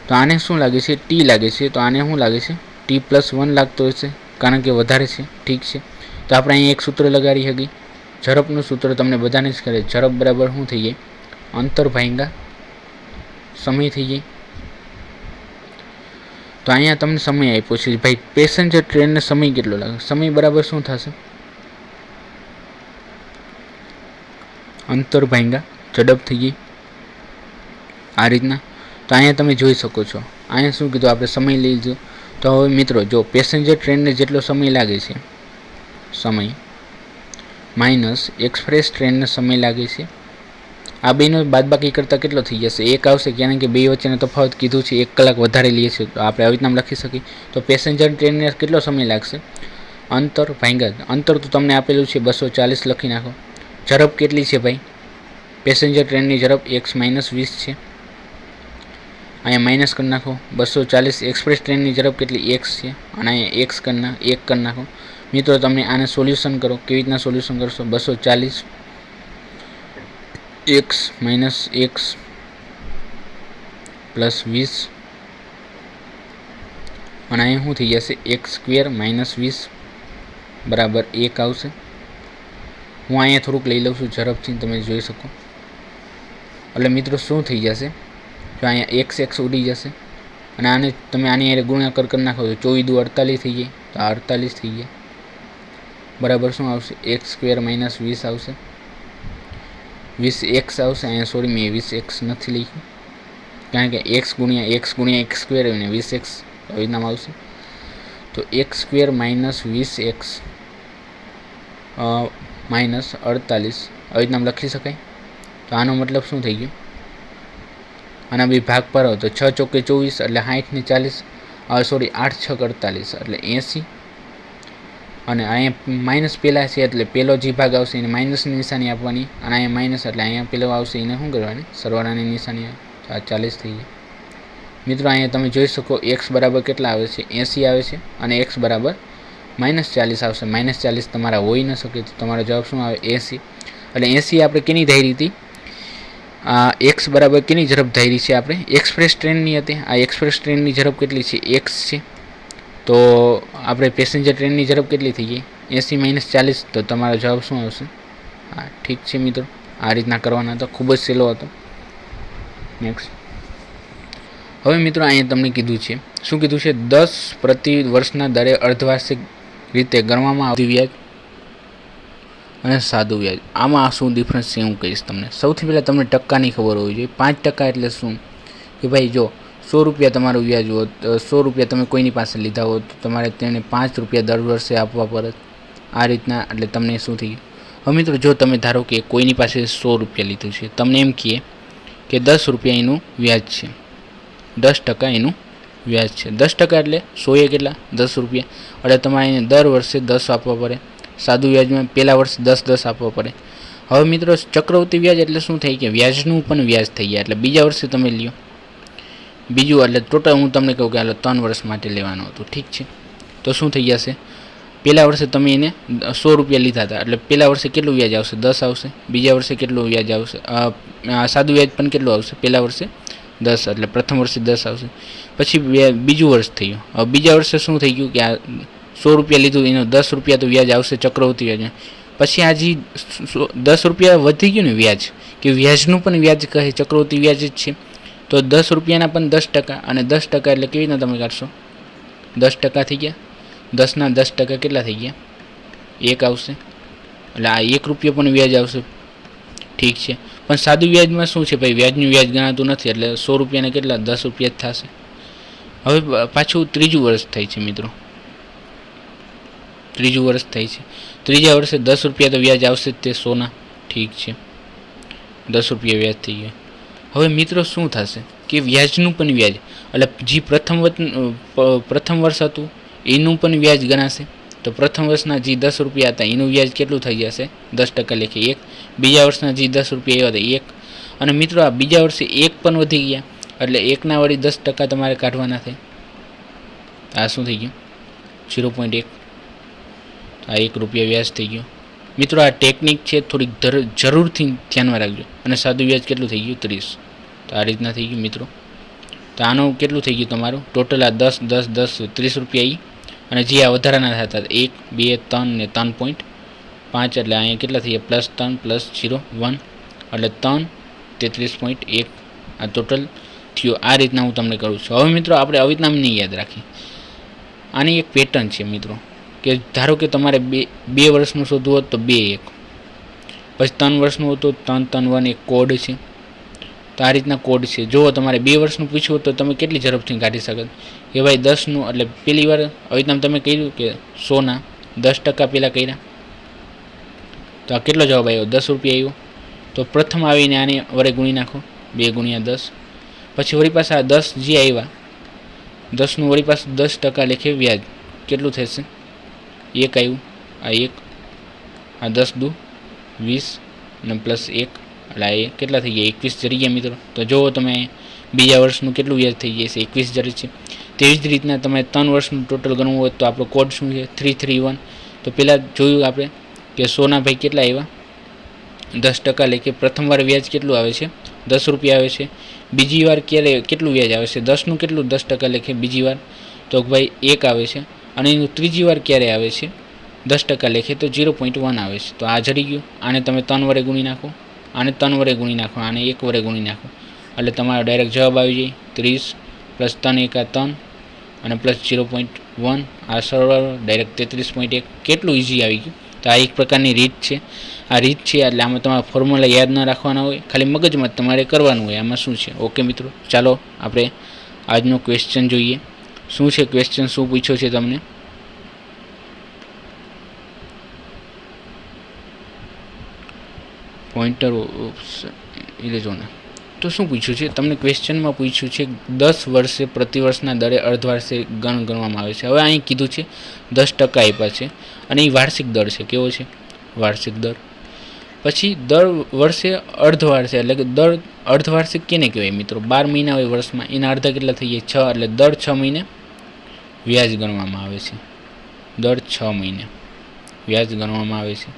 તો આને શું લાગે છે, t લાગે છે, તો આને શું લાગે છે, t+1 લાગતો હશે, કારણ કે વધારે છે. ઠીક છે, તો આપણે અહીં એક સૂત્ર લગાડી શકીએ. ઝડપનું સૂત્ર તમને બધાને જ કરે, ઝડપ બરાબર શું થઈ જાય, અંતર ભાગ્યા સમય થઈ જાય. તો અહીંયા તમને સમય આપ્યો છે ભાઈ, પેસેન્જર ટ્રેનને સમય કેટલો લાગે, સમય બરાબર શું થશે, અંતર ભાગ્યા ઝડપ થઈ ગઈ આ રીતના. તો અહીંયા તમે જોઈ શકો છો, અહીંયા શું કીધું આપણે, સમય લઈ લીધો. તો હવે મિત્રો જો પેસેન્જર ટ્રેનને જેટલો સમય લાગે છે, સમય માઇનસ એક્સપ્રેસ ટ્રેનને સમય લાગે છે, આ બેનો બાદબાકી કરતાં કેટલો થઈ જશે, 1 આવશે, કારણ કે બે વચ્ચેનો તફાવત કીધું છે, 1 કલાક વધારે લઈએ છીએ, તો આપણે આવી રીતના લખી શકીએ. તો પેસેન્જર ટ્રેનને કેટલો સમય લાગશે, અંતર ભાગ્યા, અંતર તો તમને આપેલું છે 240 લખી નાખો. ઝડપ કેટલી છે ભાઈ, પેસેન્જર ટ્રેનની ઝડપ x - 20 છે, અહીંયા માઇનસ કરી નાખો. 240 એક્સપ્રેસ ટ્રેનની ઝડપ કેટલી, x છે, અને અહીંયા x કરી નાખો. મિત્રો તમે આને સોલ્યુશન કરો, કેવી રીતના સોલ્યુશન કરશો, 240 x - x + 20, અને અહીંયા શું થઈ જશે, x² - 20 બરાબર 1 આવશે. હું અહીંયા થોડુંક લઈ લઉં છું ઝડપથી, તમે જોઈ શકો. એટલે મિત્રો શું થઈ જશે, જો અહીંયા x ઉડી જશે, અને આને તમે આની હારે ગુણાકાર કરી નાખો તો 24 × 2 = 48 થઈ જાય, તો 48 થઈ જાય બરાબર શું આવશે, x² - 20 આવશે, 20x આવશે. અહીંયા સોરી મેં 20x નથી લખ્યું, કારણ કે x × x² અને 20x આવી નામ આવશે. તો x² - 20x - 48 આવી નામ લખી શકાય. તો આનો મતલબ શું થઈ ગયું, આના બે ભાગ પાડો તો 6 × 4 = 24 એટલે 60 ને 40, સોરી 8 × 6 = 48 એટલે 80, અને અહીંયા માઇનસ પહેલાં છે એટલે પહેલો જે ભાગ આવશે એને માઇનસની નિશાની આપવાની, અને અહીંયા માઇનસ એટલે અહીંયા પહેલો આવશે એને શું કરવાની, સરવાળાની નિશાની, 40 થઈ જાય. મિત્રો અહીંયા તમે જોઈ શકો x બરાબર કેટલા આવે છે, 80 આવે છે, અને x બરાબર -40 આવશે. -40 તમારા હોઈ ન શકે, તો તમારો જવાબ શું આવે, 80. એટલે 80 આપણે કેની ધારી હતી, x બરાબર કેની ઝડપ ધારી છે આપણે, એક્સપ્રેસ ટ્રેનની હતી. આ એક્સપ્રેસ ટ્રેનની ઝડપ કેટલી છે, x છે, તો આપણે પેસેન્જર ટ્રેનની ઝડપ કેટલી થઈ ગઈ, 80 - 40, તો તમારો જવાબ શું આવશે. હા ઠીક છે મિત્રો, આ રીતના કરવાના હતો, ખૂબ જ સહેલો હતો. નેક્સ્ટ, હવે મિત્રો અહીંયા તમને કીધું છે, શું કીધું છે, 10 પ્રતિ વર્ષના દરે અર્ધવાર્ષિક રીતે ગણવામાં આવતી વ્યાજ અને સાદું વ્યાજ. આમાં શું ડિફરન્સ છે હું કહીશ તમને. સૌથી પહેલાં તમને ટકાની ખબર હોવી જોઈએ. 5% એટલે શું, કે ભાઈ જો 100 રૂપિયા તમારું વ્યાજ હોત, 100 રૂપિયા તમે કોઈની પાસે લીધા હોત તો તમારે તેને 5 રૂપિયા દર વર્ષે આપવા પડે, આ રીતના. એટલે તમને શું થઈ ગયું. હવે મિત્રો જો તમે ધારો કે કોઈની પાસે 100 રૂપિયા લીધું છે, તમને એમ કહે કે 10 રૂપિયા એનું વ્યાજ છે, 10% એનું વ્યાજ છે. 10% એટલે 100 કેટલા, 10 રૂપિયા, એટલે તમારે એને દર વર્ષે 10 આપવા પડે. સાદું વ્યાજમાં પહેલા વર્ષે 10 આપવા પડે. હવે મિત્રો ચક્રવૃત્તિ વ્યાજ એટલે શું થાય કે વ્યાજનું પણ વ્યાજ થઈ જાય, એટલે બીજા વર્ષે તમે લ્યો બીજું, એટલે ટોટલ હું તમને કહું કે હાલો 3 વર્ષ માટે લેવાનું હતું, ઠીક છે. તો શું થઈ જશે, પહેલા વર્ષે તમે એને 100 રૂપિયા લીધા હતા, એટલે પહેલા વર્ષે કેટલું વ્યાજ આવશે, 10 આવશે. બીજા વર્ષે કેટલું વ્યાજ આવશે, સાદું વ્યાજ પણ કેટલું આવશે, પહેલા વર્ષે 10, એટલે પ્રથમ વર્ષે 10 આવશે. પછી બીજું વર્ષ થયું. હવે બીજા વર્ષે શું થઈ ગયું કે આ 100 રૂપિયા લીધું એનું 10 રૂપિયા તો વ્યાજ આવશે ચક્રવૃત્તિ વ્યાજ. પછી આ જે 10 રૂપિયા વધી ગયું ને વ્યાજ, કે વ્યાજનું પણ વ્યાજ કહે, ચક્રવૃત્તિ વ્યાજ જ છે. તો 10 રૂપિયાના પણ 10%, અને 10% એટલે કેવી રીતના તમે કાઢશો, 10% થઈ ગયા, 10ના 10% કેટલા થઈ ગયા, 1 આવશે. એટલે આ 1 રૂપિયો પણ વ્યાજ આવશે, ઠીક છે. પણ સાદું વ્યાજમાં શું છે ભાઈ, વ્યાજનું વ્યાજ ગણાતું નથી, એટલે 100 રૂપિયાના કેટલા, 10 રૂપિયા જ થશે. હવે પાછું ત્રીજું વર્ષ થાય છે મિત્રો, ત્રીજું વર્ષ થાય છે. ત્રીજા વર્ષે 10 રૂપિયા તો વ્યાજ આવશે જ તે 100ના, ઠીક છે, 10 રૂપિયા વ્યાજ થઈ ગયા. હવે મિત્રો શું થશે કે વ્યાજનું પણ વ્યાજ, એટલે જે પ્રથમ વર્ષ હતું એનું પણ વ્યાજ ગણાશે. તો પ્રથમ વર્ષના જે 10 રૂપિયા હતા એનું વ્યાજ કેટલું થઈ જશે, 10% લેખે 1. બીજા વર્ષના જે 10 રૂપિયા એવા હતા 1, અને મિત્રો આ બીજા વર્ષે 1 પણ વધી ગયા એટલે 1ના વળી 10% તમારે કાઢવાના થાય. આ શું થઈ ગયું 0.1. આ ₹1 વ્યાજ થઈ ગયો. મિત્રો આ ટેકનિક છે થોડીક જરૂરથી ધ્યાનમાં રાખજો. અને સાદું વ્યાજ કેટલું થઈ ગયું 30. તો આ રીતના થઈ ગયું મિત્રો. તો આનું કેટલું થઈ ગયું તમારું ટોટલ આ 10 10 10 30 રૂપિયા આવી. અને જે આ વધારાના થતા 1 2 3 ને 3.5 એટલે અહીંયા કેટલા થઈ ગયા +3 +0 1 એટલે 3 33.1 આ ટોટલ થયો. આ રીતના હું તમને કરું છું. હવે મિત્રો આપણે આવી રીતના નહીં યાદ રાખીએ. આની એક પેટર્ન છે મિત્રો કે ધારો કે તમારે બે વર્ષનું શોધવું હોત તો 2 1, પછી 3 વર્ષનું હોત તો 3 3 1 એક કોડ છે. તો આ રીતના કોડ છે. જો તમારે 2 વર્ષનું પૂછ્યું હોત તો તમે કેટલી ઝડપથી કાઢી શકો કે ભાઈ 10નું એટલે પહેલી વાર આવી રીતના તમે કહ્યું કે 100ના 10% પહેલાં કર્યા તો આ કેટલો જવાબ આવ્યો 10 રૂપિયા આવ્યો. તો પ્રથમ આવીને આને વડે ગુણી નાખો 2 × 10. પછી વળી પાસે આ 10 જે આવ્યા 10નું વળી પાસે 10% લેખે વ્યાજ કેટલું થશે 1 આવ્યું. આ 1 આ 10 દુ 20 અને +1 એટલે આ કેટલા થઈ ગયા 21 જરી ગયા મિત્રો. તો જુઓ તમે બીજા વર્ષનું કેટલું વ્યાજ થઈ જાય છે 21 જરી છે. તેવી જ રીતના તમે 3 વર્ષનું ટોટલ ગણવું હોય તો આપણો કોડ શું છે 331. તો પહેલાં જોયું આપણે કે 100ના ભાઈ કેટલા આવ્યા 10% લેખે. પ્રથમ વાર વ્યાજ કેટલું આવે છે 10 રૂપિયા આવે છે. બીજી વાર ક્યારે કેટલું વ્યાજ આવે છે 10નું કેટલું 10% લેખે બીજી વાર તો ભાઈ 1 આવે છે. અને એનું ત્રીજી વાર ક્યારે આવે છે 10% લેખે તો 0.1 આવે છે. તો આ જરી ગયું. આને તમે 3 વડે ગુણી નાખો, આને 3 વડે ગુણી નાખો, આને 1 વડે ગુણી નાખો એટલે તમારો ડાયરેક્ટ જવાબ આવી જાય 30 + 3 × 3 અને +0.1 આ સરળ ડાયરેક્ટ 33.1. કેટલું ઇઝી આવી ગયું. તો આ એક પ્રકારની રીત છે. આ રીત છે એટલે આમાં તમારે ફોર્મ્યુલા યાદ ન રાખવાના હોય, ખાલી મગજમાં તમારે કરવાનું હોય. આમાં શું છે. ઓકે મિત્રો, ચાલો આપણે આજનો ક્વેશ્ચન જોઈએ. શું છે ક્વેશ્ચન, શું પૂછ્યો છે તમને. પોઈન્ટર લેજો ને. તો શું પૂછ્યું છે તમને ક્વેશ્ચનમાં પૂછ્યું છે 10 વર્ષે પ્રતિવર્ષના દરે અર્ધવાર્ષિક ગણવામાં આવે છે. હવે અહીં કીધું છે 10% આપ્યા છે અને એ વાર્ષિક દર છે. કેવો છે વાર્ષિક દર. પછી દર વર્ષે અર્ધવાર્ષિક એટલે કે દર અર્ધવાર્ષિક કેને કહેવાય મિત્રો 12 મહિના હોય વર્ષમાં, એના અડધા કેટલા થઈ જાય 6 એટલે દર 6 મહિને વ્યાજ ગણવામાં આવે છે. દર 6 મહિને વ્યાજ ગણવામાં આવે છે.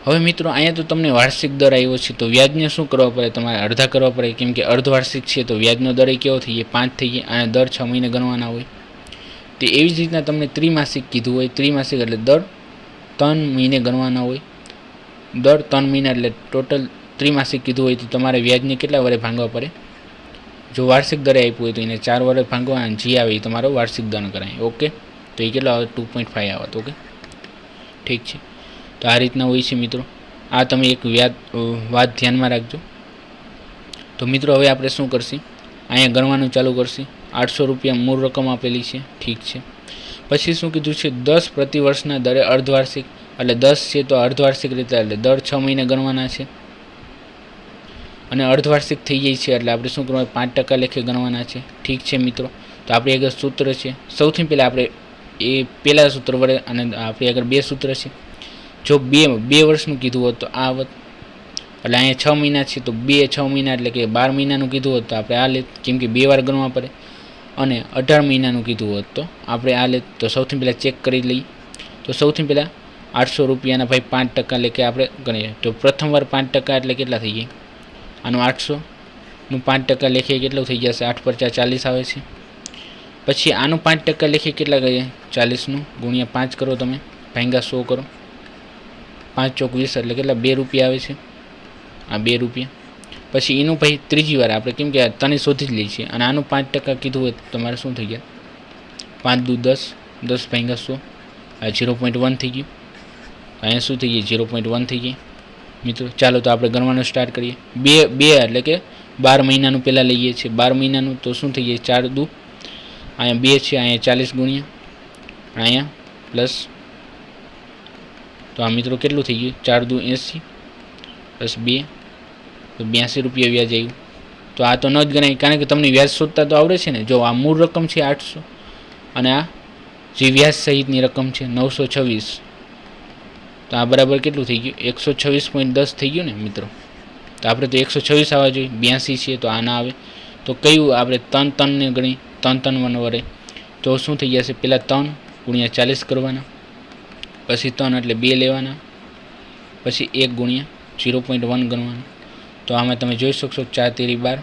હવે મિત્રો અહીંયા તો તમને વાર્ષિક દર આવ્યો છે તો વ્યાજને શું કરવા પડે તમારે અડધા કરવા પડે. કેમ કે અર્ધવાર્ષિક છે તો વ્યાજનો દર કેવો થઈ જાય 5 થઈ જાય અને દર 6 મહિને ગણવાના હોય. તે એવી જ રીતના તમને ત્રિમાસિક કીધું હોય, ત્રિમાસિક એટલે દર 3 મહિને ગણવાના હોય. દર 3 મહિના એટલે ટોટલ ત્રિમાસિક કીધું હોય તો તમારે વ્યાજને કેટલા વડે ભાંગવા પડે. જો વાર્ષિક દરે આપ્યું હોય તો એને 4 વડે ભાંગવા અને જે આવે એ તમારો વાર્ષિક દર કરાય. ઓકે, તો એ કેટલા આવે 2.5 આવત. ઓકે, ઠીક છે. તો આ રીતના હોય છે મિત્રો. આ તમે એક વાત ધ્યાનમાં રાખજો. તો મિત્રો હવે આપણે શું કરશું, અહીંયા ગણવાનું ચાલુ કરશું. 800 રૂપિયા મૂળ રકમ આપેલી છે, ઠીક છે. પછી શું કીધું છે 10 પ્રતિવર્ષના દરે અર્ધવાર્ષિક એટલે 10 છે તો અર્ધવાર્ષિક રીતે એટલે દર 6 મહિને ગણવાના છે. અને અર્ધવાર્ષિક થઈ જાય છે એટલે આપણે શું કરવાનું 5% લેખે ગણવાના છે, ઠીક છે મિત્રો. તો આપણી આગળ સૂત્ર છે. સૌથી પહેલાં આપણે એ પહેલા સૂત્ર વડે અને આપણી આગળ 2 સૂત્ર છે. જો બે વર્ષનું કીધું હોત તો આ આવત એટલે અહીંયા 6 મહિના છે તો 2 6 મહિના એટલે કે 12 મહિનાનું કીધું હોત તો આપણે આ લેત, કેમ કે 2 વાર ગણવા પડે. અને 18 મહિનાનું કીધું હોત તો આપણે આ લેત. તો સૌથી પહેલાં ચેક કરી લઈએ. તો સૌથી પહેલાં 800 રૂપિયાના ભાઈ 5% લેકે આપણે ગણીએ તો પ્રથમ વાર 5% એટલે કેટલા થઈ જાય. આનું 800નું 5% લેખે કેટલું થઈ જશે 8 × 4 40 આવે છે. પછી આનું 5% લેખે કેટલા કહીએ 40નું ગુણ્યા 5 કરો તમે, ભાંગ્યા 100 કરો. 5 ચોક 20 એટલે કેટલા 2 રૂપિયા આવે છે. આ 2 રૂપિયા. પછી એનું ભાઈ ત્રીજી વાર આપણે કેમ કે તને શોધી જ લઈએ છીએ અને આનું 5% કીધું હોય તો તમારે શું થઈ ગયા 5 દુ 10, 10 ભાંગ્યા 100 આ 0.1 થઈ ગયું. અહીંયા શું થઈ જાય 0.1 થઈ જાય મિત્રો. ચાલો તો આપણે ગણવાનું સ્ટાર્ટ કરીએ. બે એટલે કે 12 મહિનાનું પહેલાં લઈએ છીએ. 12 મહિનાનું તો શું થઈ જાય 4 દુ અહીંયા 2 છે, અહીંયા 40 ગુણ્યા અહીંયા પ્લસ. તો આ મિત્રો કેટલું થઈ ગયું 4 દુ 80 પ્લસ 2 તો 82 રૂપિયા વ્યાજ આવ્યું. તો આ તો ન જ ગણાય કારણ કે તમને વ્યાજ શોધતા તો આવડે છે ને. જો આ મૂળ રકમ છે 800 અને આ જે વ્યાજ સહિતની રકમ છે 926 તો આ બરાબર કેટલું થઈ ગયું 126.10 થઈ ગયું ને મિત્રો. તો આપણે તો 126 આવવા જોઈએ, 82 છે તો આ ના આવે. તો કયું આપણે 3 3 ને ગણી, 3 3 1 વડે તો શું થઈ જશે, પહેલાં 3 ગુણ્યા 40 કરવાના, પછી 3 એટલે 2 લેવાના, પછી 1 ગુણ્યા 0.1 ગણવાનું. તો આમાં તમે જોઈ શકશો 4 તેરી 12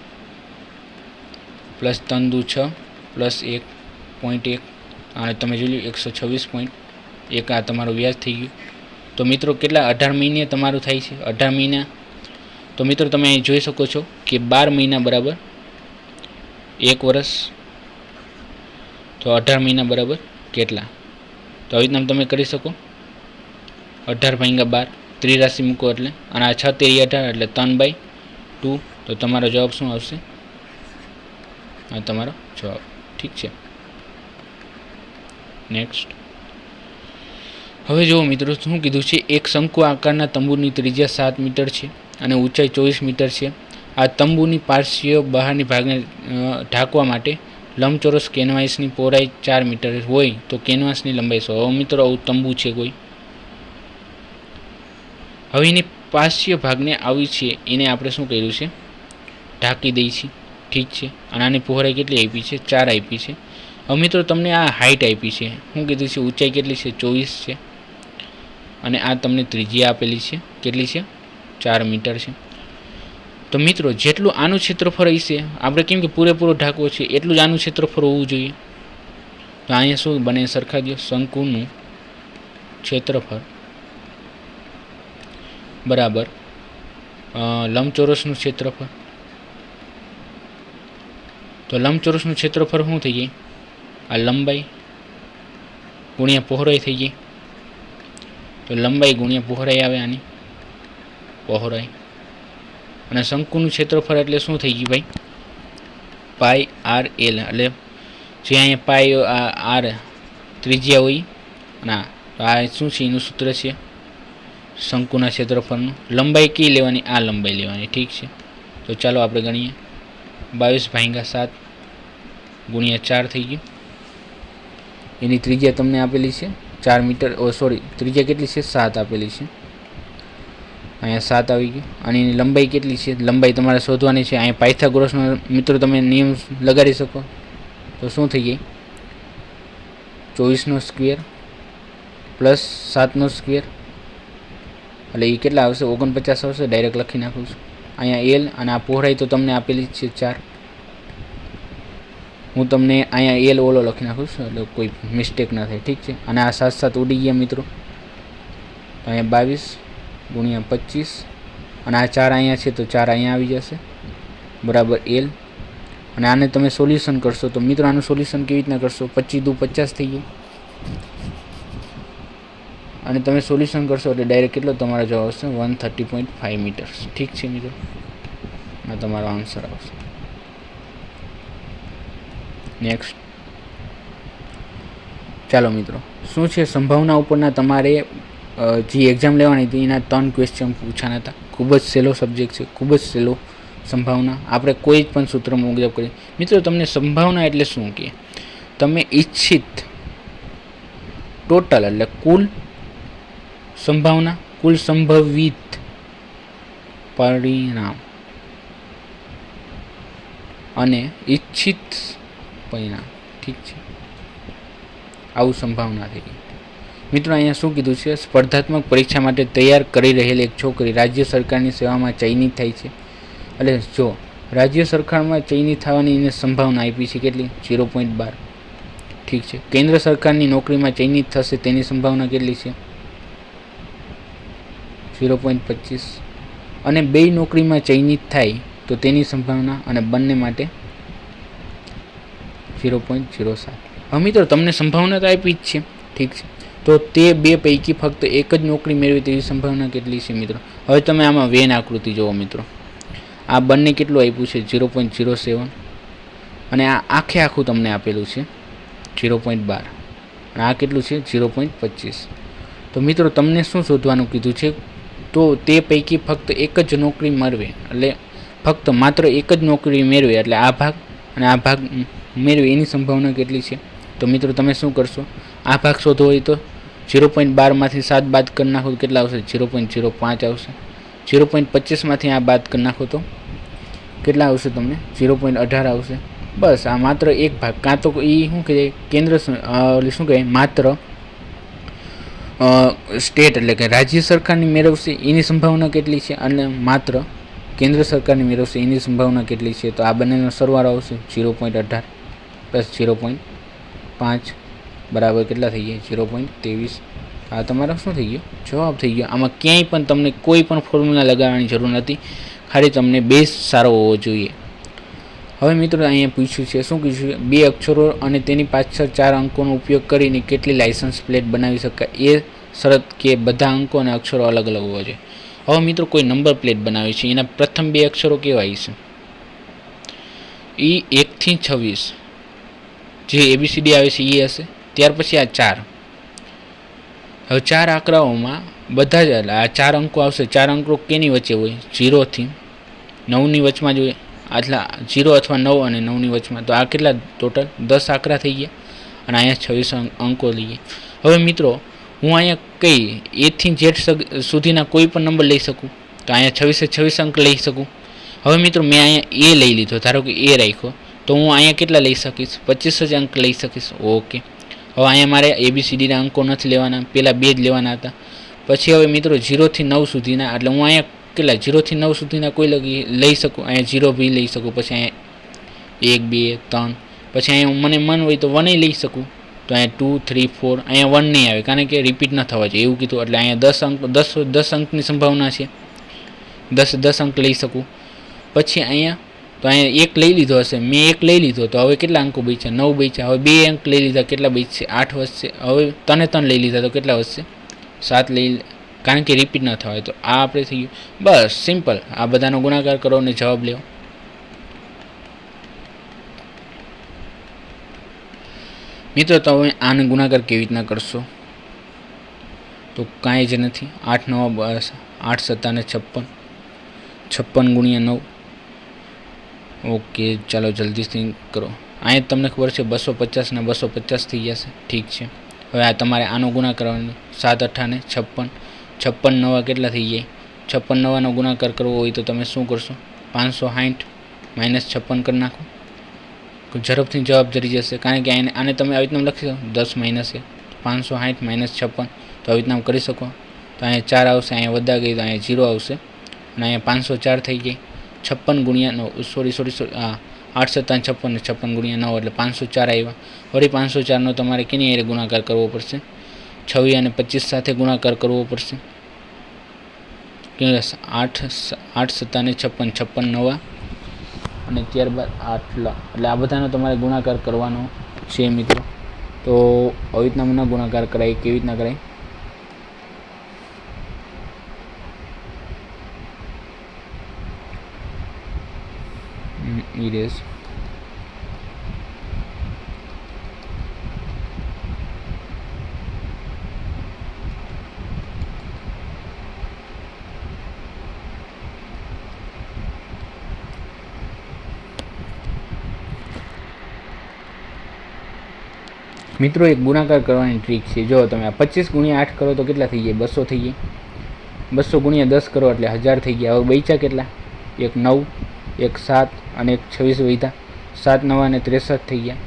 પ્લસ 3 દુ 6 પ્લસ 1.1 અને તમે જોઈ લો 126.1 આ તમારું વ્યાજ થઈ ગયું. તો મિત્રો કેટલા 18 મહિને તમારું થાય છે, 18 મહિના. તો મિત્રો તમે અહીં જોઈ શકો છો કે 12 મહિના બરાબર 1 વર્ષ. તો 18 મહિના બરાબર કેટલા, તો આવી રીતના તમે કરી શકો. 18 ભાગ્યા 12 ત્રિરાશિ મૂકો એટલે, અને આ 6 તેરી 18 એટલે 3/2. તો તમારો જવાબ શું આવશે, આ તમારો જવાબ. ઠીક છે. નેક્સ્ટ. હવે જુઓ મિત્રો શું કીધું છે, એક શંકુ આકારના તંબુની ત્રિજ્યા 7 મીટર છે અને ઊંચાઈ 24 મીટર છે. આ તંબુની પાર્શ્વીય બહારની ભાગને ઢાંકવા માટે લંબચોરસ કેનવાસની પહોળાઈ 4 મીટર હોય તો કેનવાસની લંબાઈ 100. હવે મિત્રો આવું તંબુ છે કોઈ, હવે એની પાર્શ્વીય ભાગને આવી છે એને આપણે શું કર્યું છે, ઢાંકી દઈએ છીએ. ઠીક છે. અને આની પહોળાઈ કેટલી આપી છે, 4 આપી છે. હવે મિત્રો તમને આ હાઇટ આપી છે, શું કીધું છે, ઊંચાઈ કેટલી છે, 24 છે, અને આ તમને ત્રિજ્યા આપેલી છે, કેટલી છે, 4 મીટર છે. તો મિત્રો જેટલું આનું ક્ષેત્રફળ હશે, આપણે કેમ કે પૂરેપૂરો ઢાંકવો છે એટલું જ આનું ક્ષેત્રફળ હોવું જોઈએ. તો અહીંયા શું બને, સરખા દો, શંકુનું ક્ષેત્રફળ બરાબર લંબચોરસનું ક્ષેત્રફળ. તો લંબચોરસનું ક્ષેત્રફળ શું થઈ જાય, આ લંબાઈ ગુણ્યા પહોળાઈ થઈ જાય. તો લંબાઈ ગુણ્યા પહોળાઈ આવે આની પહોળાઈ, અને શંકુનું ક્ષેત્રફળ એટલે શું થઈ ગયું ભાઈ, પાઈ આર એલ. એટલે જે અહીંયા પાઈ આર ત્રિજ્યા હોય, ના આ શું છે, એનું સૂત્ર છે શંકુના ક્ષેત્રફળનું. લંબાઈ કઈ લેવાની, આ લંબાઈ લેવાની. ઠીક છે. તો ચાલો આપણે ગણીએ, 22/7 ગુણ્યા 4 થઈ ગયું. એની ત્રિજ્યા તમને આપેલી છે 4 મીટર, ત્રિજ્યા કેટલી છે, 7 આપેલી છે. અહીંયા 7 આવી ગયું. અને એની લંબાઈ કેટલી છે, લંબાઈ તમારે શોધવાની છે. અહીંયા પાયથાગોરસનો મિત્રો તમે નિયમ લગાડી શકો. તો શું થઈ ગઈ, 24નો સ્ક્વેર પ્લસ 7નો સ્ક્વેર એટલે એ કેટલા આવશે, 49 આવશે. ડાયરેક્ટ લખી નાખું છું. અહીંયા એલ અને આ પહોળાઈ તો તમને આપેલી છે 4. હું તમને અહીંયા એલ ઓલો લખી નાખું છું એટલે કોઈ મિસ્ટેક ના થાય. ઠીક છે. અને આ 7 7 ઉડી ગયા મિત્રો. તો અહીંયા 22 ગુણ્યા 25 અને આ 4 અહીંયા છે તો 4 અહીંયા આવી જશે બરાબર એલ. અને આને તમે સોલ્યુશન કરશો તો મિત્રો આનું સોલ્યુશન કેવી રીતના કરશો, 25 દુ 50 થઈ ગયું. અને તમે સોલ્યુશન કરશો એટલે ડાયરેક્ટ કેટલો તમારો જવાબ આવશે, 130.5 મીટર. ઠીક છે મિત્રો, આ તમારો આન્સર આવશે. નેક્સ્ટ. ચાલો મિત્રો, શું છે સંભાવના ઉપરના તમારે જે એક્ઝામ લેવાની હતી એના 3 ક્વેશ્ચન પૂછાના હતા. ખૂબ જ સહેલો સબ્જેક્ટ છે, ખૂબ જ સહેલો. સંભાવના આપણે કોઈ પણ સૂત્ર મુજબ કરીએ. મિત્રો તમને સંભાવના એટલે શું કે તમે ઈચ્છિત ટોટલ એટલે કુલ સંભાવના, કુલ સંભવિત પરિણામ અને ઈચ્છિત પરિણામ. ઠીક છે, આવું સંભાવના થઈ ગઈ. મિત્રો અહીંયા શું કીધું છે, સ્પર્ધાત્મક પરીક્ષા માટે તૈયાર કરી રહેલી એક છોકરી રાજ્ય સરકારની સેવામાં ચયનિત થાય છે. એટલે જો રાજ્ય સરકારમાં ચયનિત થવાની એને સંભાવના આપી છે કેટલી, 0.12. ઠીક છે. કેન્દ્ર સરકારની નોકરીમાં ચયનિત થશે તેની સંભાવના કેટલી છે, 0.25. અને બે નોકરીમાં ચયનિત થાય તો તેની સંભાવના અને બંને માટે 0.07. હવે મિત્રો તમને સંભાવના તો આપી જ છે. ઠીક છે. તો તે બે પૈકી ફક્ત એક જ નોકરી મેળવે તેવી સંભાવના કેટલી છે મિત્રો. હવે તમે આમાં વેન આકૃતિ જુઓ મિત્રો. આ બંને કેટલું આપ્યું છે, 0.07. અને આ આખે આખું તમને આપેલું છે 0.12. અને આ કેટલું છે, 0.25. તો મિત્રો તમને શું શોધવાનું કીધું છે, તો તે પૈકી ફક્ત એક જ નોકરી મેળવે, એટલે ફક્ત માત્ર એક જ નોકરી મેળવે એટલે આ ભાગ અને આ ભાગ મેળવે એની સંભાવના કેટલી છે. તો મિત્રો તમે શું કરશો, આ ભાગ શોધવો હોય તો 0.12 માંથી 7 બાદ કરી નાખો કેટલા આવશે, 0.05 આવશે. 0.25માંથી આ બાદ કરી નાખો તો કેટલા આવશે તમને? 0.18 આવશે. બસ આ માત્ર એક ભાગ, કાં તો એ શું કહે કેન્દ્ર શું કહે માત્ર સ્ટેટ એટલે કે રાજ્ય સરકારની મેળવશે એની સંભાવના કેટલી છે અને માત્ર કેન્દ્ર સરકારની મેળવશે એની સંભાવના કેટલી છે? તો આ બંનેનો સરવાળો આવશે 0.18 પ્લસ 0.5 બરાબર કેટલા થઈ ગયા? 0.23. આ તમારો શું થઈ ગયો? જવાબ થઈ ગયો. આમાં ક્યાંય પણ તમને કોઈ પણ ફોર્મ્યુલા લગાવવાની જરૂર નથી, ખાલી તમને બેઝ સારો હોવો જોઈએ. હવે મિત્રો અહીંયા પૂછ્યું છે, શું પૂછ્યું છે? 2 અક્ષરો અને તેની પાછળ 4 અંકોનો ઉપયોગ કરીને કેટલી લાયસન્સ પ્લેટ બનાવી શકાય? એ શરત કે બધા અંકો અને અક્ષરો અલગ અલગ હોવા જોઈએ. હવે મિત્રો કોઈ નંબર પ્લેટ બનાવી છે, એના પ્રથમ 2 અક્ષરો કેવા હશે? એ 1 થી 26 જે ABCD આવે છે એ હશે. ત્યાર પછી આ 4. હવે 4 આંકડાઓમાં બધા જ આ 4 અંકો આવશે. 4 અંકો કેની વચ્ચે હોય? 0 થી 9ની વચમાં જ હોય. આટલા 0 અથવા 9 અને 9ની વચમાં. તો આ કેટલા ટોટલ? 10 આંકડા થઈ ગયા અને અહીંયા 26 અંકો લઈએ. હવે મિત્રો હું અહીંયા કઈ A થી Z સુધીના કોઈ પણ નંબર લઈ શકું, તો અહીંયા 26 અંક લઈ શકું. હવે મિત્રો મેં અહીંયા A લઈ લીધો, ધારો કે A રાખ્યો, તો હું અહીંયા કેટલા લઈ શકીશ? 25 જ અંક લઈ શકીશ. ઓકે. હવે અહીંયા મારે ABCDના અંકો નથી લેવાના, પહેલાં 2 જ લેવાના હતા. પછી હવે મિત્રો 0 થી 9 સુધીના, એટલે હું અહીંયા કેટલા 0 થી 9 સુધીના કોઈ લઈ શકું. અહીંયા 0 બી લઈ શકું. પછી અહીંયા 1 2 3, પછી અહીંયા મને મન હોય તો 1 લઈ શકું. તો અહીંયા 2 3 4, અહીંયા 1 નહીં આવે કારણ કે રિપીટ ન થવા જોઈએ એવું કીધું. એટલે અહીંયા 10 અંકની સંભાવના છે, 10 અંક લઈ શકું. પછી અહીંયા તો અહીંયા 1 લઈ લીધો હશે, મેં 1 લઈ લીધો, તો હવે કેટલા અંકો બચ્યા? 9 બચ્યા. હવે 2 અંક લઈ લીધા, કેટલા બચશે? 8 વધશે. હવે 3 લઈ લીધા તો કેટલા વધશે? 7 લઈ, કારણ કે રિપીટ ન થવાય. તો આ આપણે થઈ ગયું. બસ સિમ્પલ. આ બધાનો ગુણાકાર કરો અને જવાબ લેવો. મિત્રો તમે આને ગુણાકાર કેવી રીતના કરશો? તો કાંઈ જ નથી. 8 9 બસ 8 7 ને 56, 56 ગુણ્યા 9. ઓકે ચાલો જલ્દીથી કરો. અહીંયા તમને ખબર છે 250 ને 250 થઈ જશે. ઠીક છે. હવે આ તમારે આનો ગુણાકાર કરવાનો. 7 8 ને 56, 56 9 કેટલા થઈ જાય? 56 9નો ગુણાકાર કરવો હોય તો તમે શું કરશો? 560 માઇનસ 56 કરી નાખો. ઝડપથી જવાબ જરી જશે, કારણ કે આને તમે આવી રીતના લખી શકો 10 માઇનસ 560 માઇનસ 56. તો આવી રીતના કરી શકો. તો અહીંયા 4 આવશે, અહીંયા વધા ગઈ તો અહીંયા 0 આવશે અને અહીંયા 504 થઈ જાય. 56 ગુણ્યા 9 સોરી 8 7 56 ને 56 ગુણ્યા 9 એટલે 504 આવ્યા. વળી 504નો તમારે કેની હારે ગુણાકાર કરવો પડશે? 26 અને 25 સાથે ગુણાકાર કરવો પડશે. 8 7 ને 56, 56 9 અને ત્યારબાદ 8 એટલે આ બધાનો તમારે ગુણાકાર કરવાનો છે મિત્રો. તો આવી રીતના મને ગુણાકાર કરાય, કેવી રીતના કરાય? ઇરેઝ મિત્રો એક ગુણાકાર કરવાની ટ્રીક છે. જો તમે આ 25 ગુણ્યા 8 કરો તો કેટલા થઈ જાય? 200 થઈ જાય. 200 ગુણ્યા 10 કરો એટલે 1000 થઈ ગયા. હવે બચ્યા કેટલા? એક 9, એક 7 અને એક 26 વધ્યા. 7 9 અને 63 થઈ ગયા.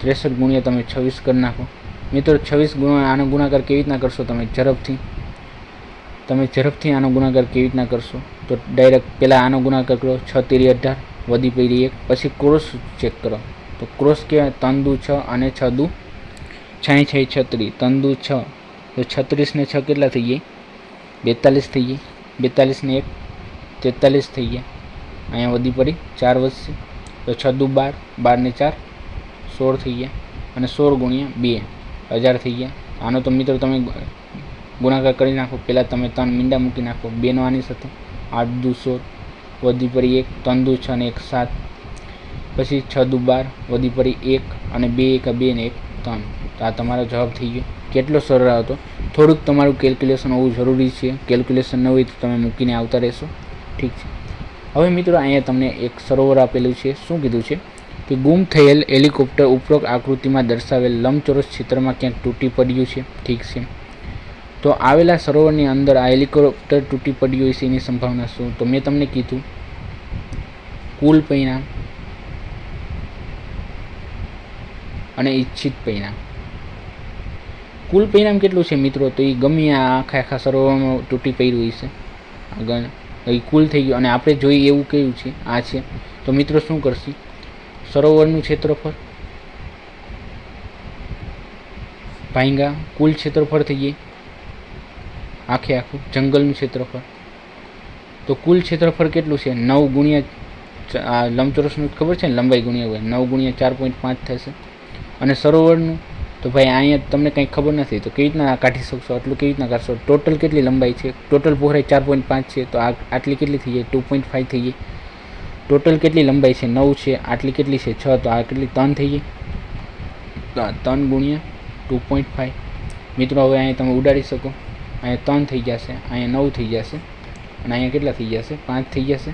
63 ગુણ્યા તમે 26 કરી નાખો. મિત્રો 26 ગુણ્યા આનો ગુણાકાર કેવી રીતના કરશો? તમે ઝડપથી આનો ગુણાકાર કેવી રીતના કરશો? તો ડાયરેક્ટ પહેલાં આનો ગુણાકાર કરો. 6 તેરી 18 વધી પડી 1. પછી ક્રોસ ચેક કરો. તો ક્રોસ કહેવાય 3 દુ 6 અને 6 દુ 6 6 36, 3 દુ 6 તો 36 ને 6 કેટલા થઈ જાય? 42 થઈ જાય. 42 ને 1 43 થઈ ગયા. અહીંયા વધી પડી 4 વધશે તો 6 દુ 12, 12 ને 4 16 થઈ ગયા અને 16 ગુણ્યા 2 1000 થઈ ગયા. આનો તો મિત્રો તમે ગુણાકાર કરી નાખો. પહેલાં તમે 3 મીંડા મૂકી નાખો 2નો આની સાથે. 8 દુ 16 વધી પડી 1, 3 દુ 6 ને 1 7, પછી 6 દુ 12 વધી પડી 1 અને 2 1 2 ને 1 3. તો આ તમારો જવાબ થઈ ગયો. કેટલો સરળ હતો. થોડુંક તમારું કેલ્ક્યુલેશન હોવું જરૂરી છે. કેલ્ક્યુલેશન ન હોય તો તમે મૂકીને આવતા રહેશો. ઠીક છે. હવે મિત્રો અહીંયા તમને એક સરોવર આપેલું છે. શું કીધું છે કે ગુમ થયેલ હેલિકોપ્ટર ઉપરોક્ત આકૃતિમાં દર્શાવેલ લંબચોરસ ક્ષેત્રમાં ક્યાંક તૂટી પડ્યું છે. ઠીક છે. તો તો આવેલા સરોવરની અંદર આ હેલિકોપ્ટર તૂટી પડ્યું હોય છે એની સંભાવના શું? તો મેં તમને કીધું કુલ પરિણામ અને ઈચ્છિત પરિણામ. કુલ પરિણામ કેટલું છે મિત્રો? તો એ ગમે આખા સરોવરમાં તૂટી પડ્યું હોય છે, આગળ એ કુલ થઈ ગયું. અને આપણે જોઈએ એવું કયું છે? આ છે. તો મિત્રો શું કરશે? સરોવરનું ક્ષેત્રફળ ભાંગા કુલ ક્ષેત્રફળ થઈ જાય, આખું જંગલનું ક્ષેત્રફળ. તો કુલ ક્ષેત્રફળ કેટલું છે? 9 ગુણ્યા લંબચોરસનું ખબર છે ને, લંબાઈ ગુણ્યા 9 ગુણ્યા 4.5 થશે. અને સરોવરનું તો ભાઈ અહીંયા તમને કંઈ ખબર નથી, તો કેવી રીતના કાઢી શકશો? આટલું કેવી રીતના કાઢશો? ટોટલ કેટલી લંબાઈ છે? ટોટલ પહોળાઈ 4.5 છે, તો આટલી કેટલી થઈ જાય? 2.5 થઈ જાય. ટોટલ કેટલી લંબાઈ છે? 9 છે, આટલી કેટલી છે? 6, તો આ કેટલી? 3 થઈ જાય. તો આ 3 ગુણ્યા 2.5. મિત્રો હવે અહીંયા તમે ઉડાડી શકો. અહીંયા 3 થઈ જશે, અહીંયા 9 થઈ જશે, અને અહીંયા કેટલા થઈ જશે? 5 થઈ જશે.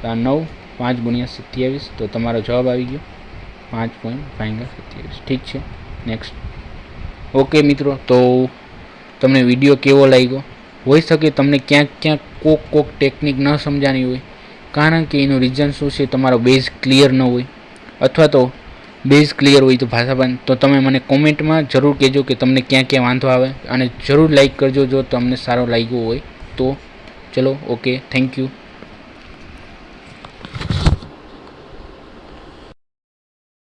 તો આ 9, 5 ગુણ્યા 27, તો તમારો જવાબ આવી ગયો 5.27. ઠીક છે, નેક્સ્ટ. ઓકે મિત્રો, તો તમને વિડીયો કેવો લાગ્યો? હોઈ શકે તમને ક્યાંક કોક ટેકનિક ન સમજાણી હોય, કારણ કે એનું રીઝન શું છે? તમારો બેઝ ક્લિયર ન હોય, અથવા તો બેઝ ક્લિયર હોય તો ભાષાબાન, તો તમે મને કોમેન્ટમાં જરૂર કહેજો કે તમને ક્યાં વાંધો આવે, અને જરૂર લાઈક કરજો જો તમને સારો લાગ્યો હોય તો. ચલો, ઓકે, થેન્ક યુ.